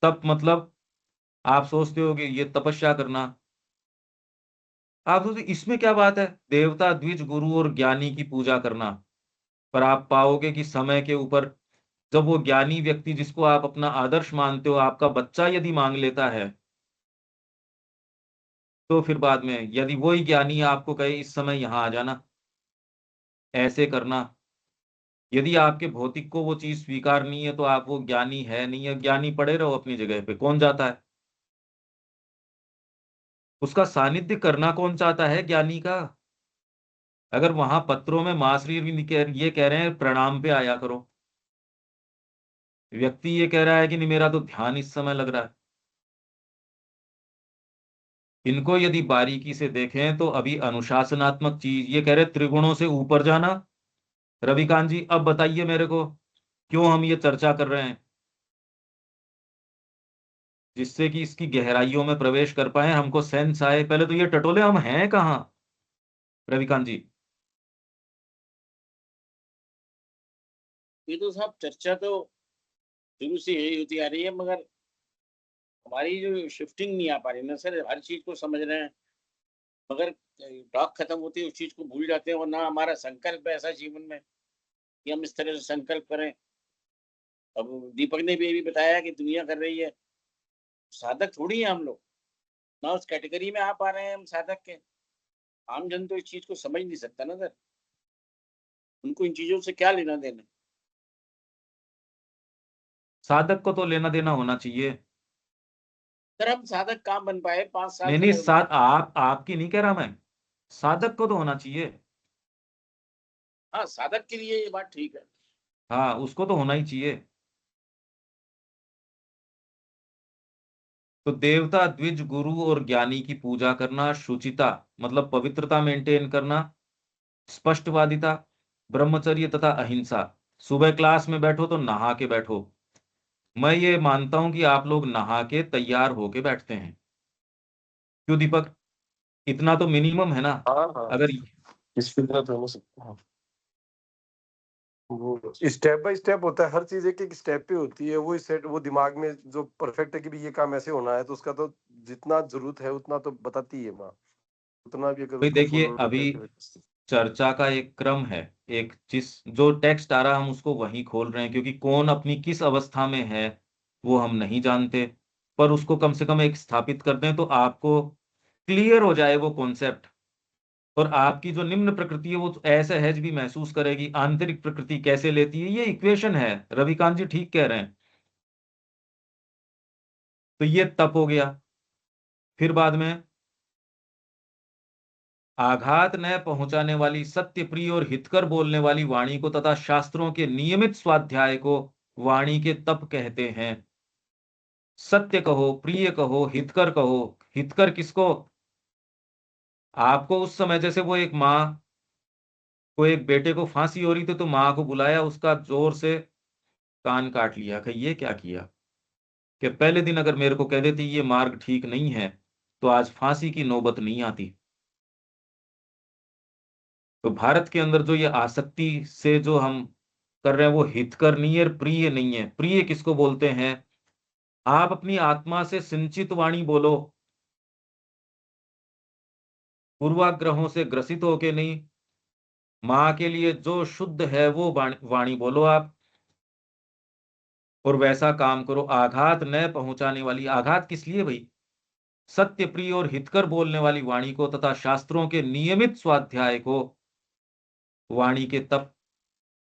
तप मतलब आप सोचते हो कि ये तपस्या करना, आप सोचते इसमें क्या बात है, देवता, द्विज, गुरु और ज्ञानी की पूजा करना। पर आप पाओगे कि समय के ऊपर, जब वो ज्ञानी व्यक्ति जिसको आप अपना आदर्श मानते हो, आपका बच्चा यदि मांग लेता है, तो फिर बाद में यदि वही ज्ञानी आपको कहे इस समय यहां आ जाना, ऐसे करना, यदि आपके भौतिक को वो चीज स्वीकार नहीं है तो आप वो ज्ञानी है नहीं है, ज्ञानी पड़े रहो अपनी जगह पे, कौन जाता है? उसका सानिध्य करना कौन चाहता है ज्ञानी का? अगर वहां पत्रों में मासरी ये कह रहे हैं प्रणाम पे आया करो, व्यक्ति ये कह रहा है कि नहीं मेरा तो ध्यान इस समय लग रहा है। इनको यदि बारीकी से देखें तो अभी अनुशासनात्मक चीज ये कह रहे त्रिगुणों से ऊपर जाना। रविकांत जी अब बताइए मेरे को, क्यों हम ये चर्चा कर रहे हैं? जिससे कि इसकी गहराइयों में प्रवेश कर पाए, हमको सेंस आए। पहले तो ये टटोले हम हैं कहाँ, रविकांत जी? ये तो साहब चर्चा तो शुरू से यही होती आ रही है, मगर हमारी जो शिफ्टिंग नहीं आ पा रही ना सर। हर चीज को समझ रहे हैं, मगर टॉक खत्म होती है उस चीज को भूल जाते हैं, और ना हमारा संकल्प है ऐसा जीवन में कि हम इस तरह से संकल्प करें। अब दीपक ने भी ये भी बताया कि दुनिया कर रही है, साधक थोड़ी है हम लोग, ना उस कैटेगरी में आ पा रहे हैं हम साधक के। आम जन तो इस चीज को समझ नहीं सकता ना सर, उनको इन चीजों से क्या लेना देना। साधक को तो लेना देना होना चाहिए। सर हम साधक कहाँ बन पाए 5 साल नहीं से नहीं, आप आपकी नहीं कह रहा मैं, साधक को तो होना चाहिए। हाँ साधक के लिए ये बात ठीक है। हाँ, उसको तो होना ही चाहिए। तो देवता, द्विज, गुरु और ज्ञानी की पूजा करना, शुचिता मतलब पवित्रता मेंटेन करना, स्पष्टवादिता, ब्रह्मचर्य तथा अहिंसा। सुबह क्लास में बैठो तो नहा के बैठो। मैं ये मानता हूं कि आप लोग नहा के तैयार होके बैठते हैं। क्यों दीपक? इतना तो मिनिमम है ना। हाँ हाँ, अगर इस फितरत है हाँ। वो स्टेप बाय स्टेप होता है, हर चीज एक एक स्टेप पे होती है। वो सेट वो दिमाग में जो परफेक्ट है कि भी ये काम ऐसे होना है, तो उसका तो जितना जरूरत है उतना तो बताती है माँ। उतना भी अगर भाई उसको देखिए, फॉलो अभी करके चर्चा का एक क्रम है। एक जिस जो टेक्स्ट आ रहा हम उसको वहीं खोल रहे हैं, क्योंकि कौन अपनी किस अवस्था में है वो हम नहीं जानते। पर उसको कम से कम एक स्थापित कर दें तो आपको क्लियर हो जाए वो कॉन्सेप्ट। और आपकी जो निम्न प्रकृति है वो असहज भी महसूस करेगी, आंतरिक प्रकृति कैसे लेती है। ये इक्वेशन है, रविकांत जी ठीक कह रहे हैं। तो ये तप हो गया। फिर बाद में आघात न पहुंचाने वाली, सत्य प्रिय और हितकर बोलने वाली वाणी को तथा शास्त्रों के नियमित स्वाध्याय को वाणी के तप कहते हैं। सत्य कहो, प्रिय कहो, हितकर कहो। हितकर किसको? आपको उस समय जैसे वो एक माँ को, एक बेटे को फांसी हो रही थी तो माँ को बुलाया, उसका जोर से कान काट लिया कि ये क्या किया। कि पहले दिन अगर मेरे को कह देती ये मार्ग ठीक नहीं है तो आज फांसी की नौबत नहीं आती। तो भारत के अंदर जो ये आसक्ति से जो हम कर रहे हैं वो हितकर नहीं है, प्रिय नहीं है। प्रिय किसको बोलते हैं? आप अपनी आत्मा से सिंचित वाणी बोलो, पूर्वाग्रहों से ग्रसित होके नहीं। माँ के लिए जो शुद्ध है वो वाणी बोलो आप, और वैसा काम करो। आघात न पहुंचाने वाली, आघात किस लिए भाई? सत्य प्रिय और हितकर बोलने वाली वाणी को तथा शास्त्रों के नियमित स्वाध्याय को वाणी के तप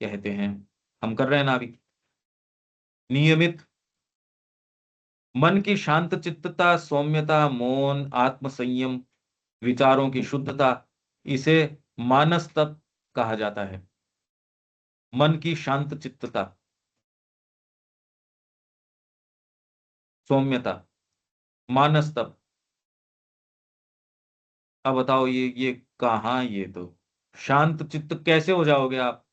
कहते हैं। हम कर रहे हैं ना अभी नियमित। मन की शांत चित्तता, सौम्यता, मौन, आत्म संयम, विचारों की शुद्धता, इसे मानस तप कहा जाता है। मन की शांत चित्तता, सौम्यता, मानस तप। अब बताओ ये कहाँ, ये तो शांत चित्त कैसे हो जाओगे आप?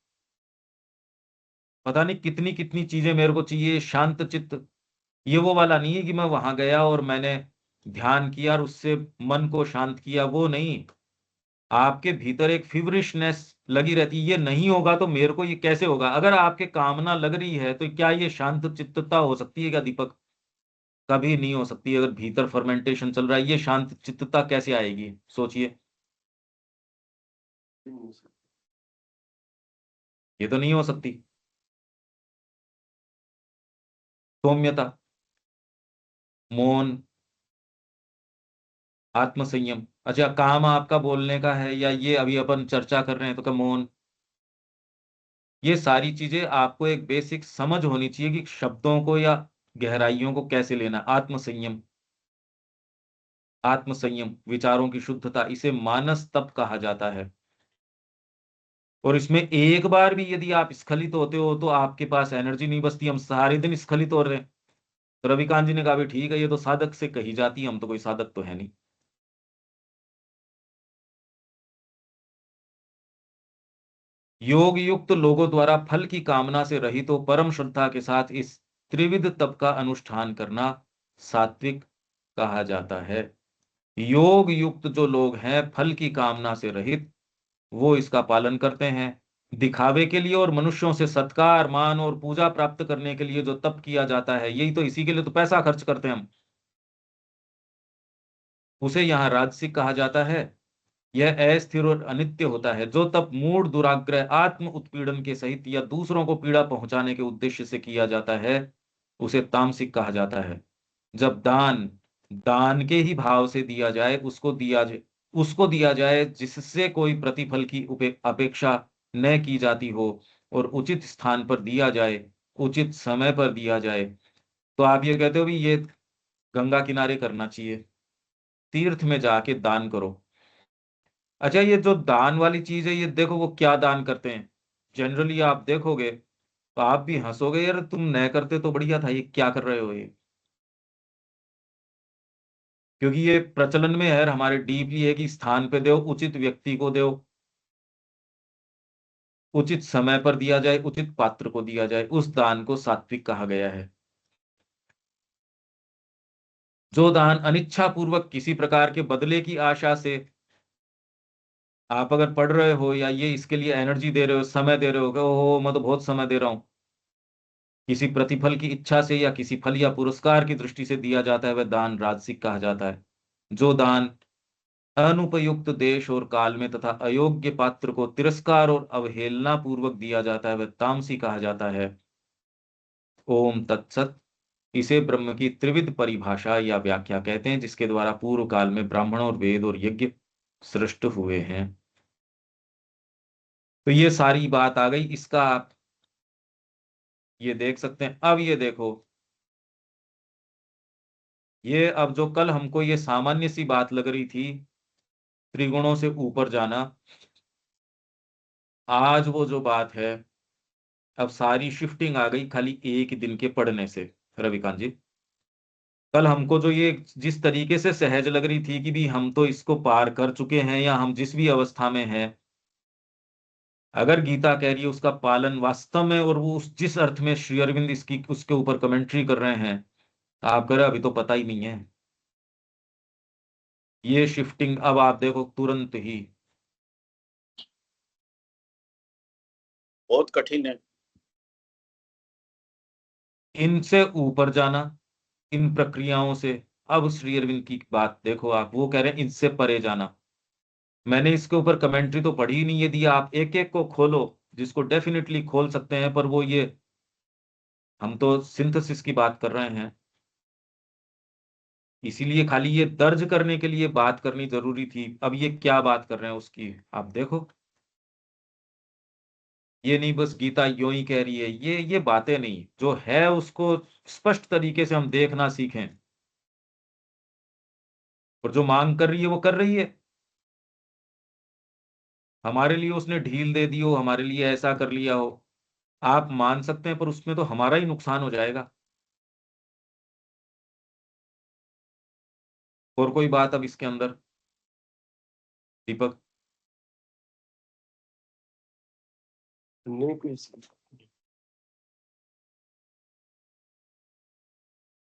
पता नहीं कितनी कितनी चीजें मेरे को चाहिए शांत चित्त। ये वो वाला नहीं है कि मैं वहां गया और मैंने ध्यान किया और उससे मन को शांत किया, वो नहीं। आपके भीतर एक फीवरिशनेस लगी रहती है, ये नहीं होगा तो मेरे को ये कैसे होगा? अगर आपके कामना लग रही है तो क्या ये शांत चित्तता हो सकती है क्या दीपक? कभी नहीं हो सकती। अगर भीतर फर्मेंटेशन चल रहा है, ये शांत चित्तता कैसे आएगी? सोचिए। ये तो नहीं हो सकती। सौम्यता, मौन, आत्मसंयम। अच्छा, काम आपका बोलने का है या ये अभी अपन चर्चा कर रहे हैं तो क्या मौन? ये सारी चीजें आपको एक बेसिक समझ होनी चाहिए कि शब्दों को या गहराइयों को कैसे लेना। आत्मसंयम, आत्मसंयम, विचारों की शुद्धता, इसे मानस तप कहा जाता है। और इसमें एक बार भी यदि आप स्खलित होते हो तो आपके पास एनर्जी नहीं बचती। हम सारे दिन स्खलित हो रहे हैं। तो रविकांत जी ने कहा भी ठीक है, ये तो साधक से कही जाती है, हम तो कोई साधक तो है नहीं। योग युक्त लोगों द्वारा फल की कामना से रहित तो परम श्रद्धा के साथ इस त्रिविध तप का अनुष्ठान करना सात्विक कहा जाता है। योग युक्त जो लोग हैं, फल की कामना से रहित, वो इसका पालन करते हैं। दिखावे के लिए और मनुष्यों से सत्कार, मान और पूजा प्राप्त करने के लिए जो तप किया जाता है, यही तो, इसी के लिए तो पैसा खर्च करते हैं हम, उसे यहाँ राजसिक कहा जाता है। यह अस्थिर और अनित्य होता है। जो तप मूढ़, दुराग्रह, आत्म उत्पीड़न के सहित या दूसरों को पीड़ा पहुंचाने के उद्देश्य से किया जाता है, उसे तामसिक कहा जाता है। जब दान दान के ही भाव से दिया जाए, उसको दिया जाए जिससे कोई प्रतिफल की अपेक्षा न की जाती हो, और उचित स्थान पर दिया जाए, उचित समय पर दिया जाए, तो आप ये कहते हो भी ये गंगा किनारे करना चाहिए, तीर्थ में जाके दान करो। अच्छा, ये जो दान वाली चीज है, ये देखो वो क्या दान करते हैं। जनरली आप देखोगे तो आप भी हंसोगे, यार तुम न करते तो बढ़िया था, ये क्या कर रहे हो ये। क्योंकि ये प्रचलन में है हमारे डीपली, है कि स्थान पे दो, उचित व्यक्ति को दो, उचित समय पर दिया जाए, उचित पात्र को दिया जाए, उस दान को सात्विक कहा गया है। जो दान अनिच्छा पूर्वक किसी प्रकार के बदले की आशा से, आप अगर पढ़ रहे हो या ये इसके लिए एनर्जी दे रहे हो, समय दे रहे हो कि ओहो मैं तो बहुत समय दे रहा हूं, किसी प्रतिफल की इच्छा से या किसी फल या पुरस्कार की दृष्टि से दिया जाता है, वह दान राजसिक कहा जाता है। जो दान अनुपयुक्त देश और काल में तथा अयोग्य पात्र को तिरस्कार और अवहेलना पूर्वक दिया जाता है, वह तामसी कहा जाता है। ओम तत्सत। इसे ब्रह्म की त्रिविध परिभाषा या व्याख्या कहते हैं, जिसके द्वारा पूर्व काल में ब्राह्मण और वेद और यज्ञ सृष्ट हुए हैं। तो ये सारी बात आ गई, इसका आप ये देख सकते हैं। अब ये देखो, ये अब जो कल हमको ये सामान्य सी बात लग रही थी, त्रिगुणों से ऊपर जाना, आज वो जो बात है, अब सारी शिफ्टिंग आ गई खाली एक दिन के पढ़ने से। रविकांत जी, कल हमको जो ये जिस तरीके से सहज लग रही थी कि भी हम तो इसको पार कर चुके हैं, या हम जिस भी अवस्था में हैं, अगर गीता कह रही है उसका पालन वास्तव में, और वो उस जिस अर्थ में श्री अरविंद इसकी उसके ऊपर कमेंट्री कर रहे हैं, आप कह रहे अभी तो पता ही नहीं है। ये शिफ्टिंग अब आप देखो तुरंत ही, बहुत कठिन है। इनसे ऊपर जाना, इन प्रक्रियाओं से। अब श्री अरविंद की बात देखो, आप वो कह रहे हैं इनसे परे जाना। मैंने इसके ऊपर कमेंट्री तो पढ़ी ही नहीं। यदि आप एक एक को खोलो, जिसको डेफिनेटली खोल सकते हैं, पर वो ये, हम तो सिंथेसिस की बात कर रहे हैं, इसीलिए खाली ये दर्ज करने के लिए बात करनी जरूरी थी। अब ये क्या बात कर रहे हैं उसकी आप देखो। ये नहीं बस गीता यूं ही कह रही है, ये बातें नहीं, जो है उसको स्पष्ट तरीके से हम देखना सीखें। और जो मांग कर रही है वो कर रही है, हमारे लिए उसने ढील दे दी हो, हमारे लिए ऐसा कर लिया हो, आप मान सकते हैं, पर उसमें तो हमारा ही नुकसान हो जाएगा। और कोई बात अब इसके अंदर, दीपक? नहीं कोई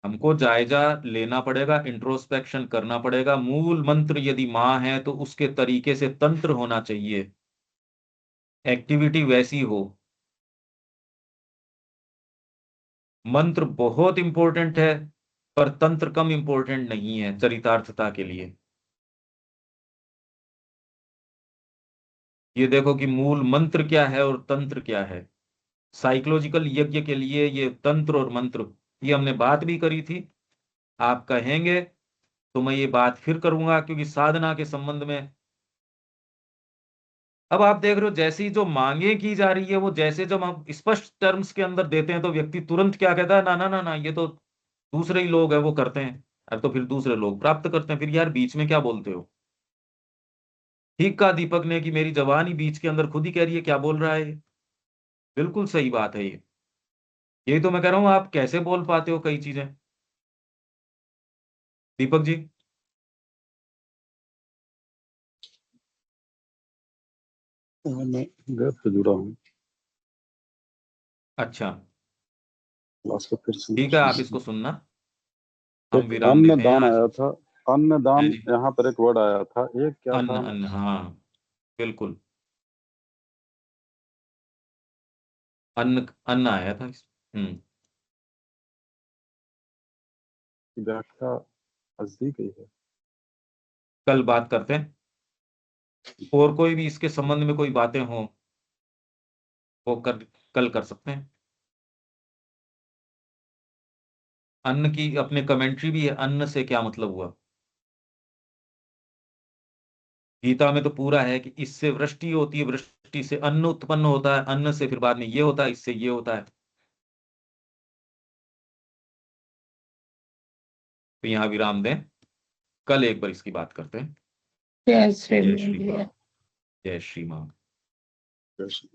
हमको जायजा लेना पड़ेगा, इंट्रोस्पेक्शन करना पड़ेगा। मूल मंत्र यदि माँ है तो उसके तरीके से तंत्र होना चाहिए, एक्टिविटी वैसी हो। मंत्र बहुत इंपॉर्टेंट है, पर तंत्र कम इंपॉर्टेंट नहीं है चरितार्थता के लिए। ये देखो कि मूल मंत्र क्या है और तंत्र क्या है। साइकोलॉजिकल यज्ञ के लिए ये तंत्र और मंत्र, ये हमने बात भी करी थी। आप कहेंगे तो मैं ये बात फिर करूंगा, क्योंकि साधना के संबंध में अब आप देख रहे हो जैसी जो मांगे की जा रही है, वो जैसे जब हम स्पष्ट टर्म्स के अंदर देते हैं तो व्यक्ति तुरंत क्या कहता है, ना ना ना ना, ये तो दूसरे ही लोग हैं वो करते हैं। अब तो फिर दूसरे लोग प्राप्त करते हैं। फिर यार बीच में क्या बोलते हो? ठीक कहा दीपक ने कि मेरी जबान ही बीच के अंदर खुद ही कह रही है क्या बोल रहा है ये। बिल्कुल सही बात है ये। यही तो मैं कह रहा हूं, आप कैसे बोल पाते हो कई चीजें, दीपक जी? मैं घर से जुड़ा हूँ। अच्छा, क्लास को फिर ठीक है, आप से इसको सुनना। हम एक विराम देते हैं अन्नदान आज। आया था, है अन्नदान जी। यहाँ पर एक वर्ड आया था, एक क्या अन्न, था? अन्न, हाँ, बिल्कुल। अन्न, अन्न आया था हम्म। व्याख्या दी गई है। कल बात करते हैं। और कोई भी इसके संबंध में कोई बातें हो वो कल कर सकते हैं। अन्न की अपने कमेंट्री भी है, अन्न से क्या मतलब हुआ। गीता में तो पूरा है कि इससे वृष्टि होती है, वृष्टि से अन्न उत्पन्न होता है, अन्न से फिर बाद में ये होता है, इससे ये होता है। तो यहाँ विराम दें, कल एक बार इसकी बात करते हैं। जय श्री जय श्री राम। राम। जय श्री राम। जैसे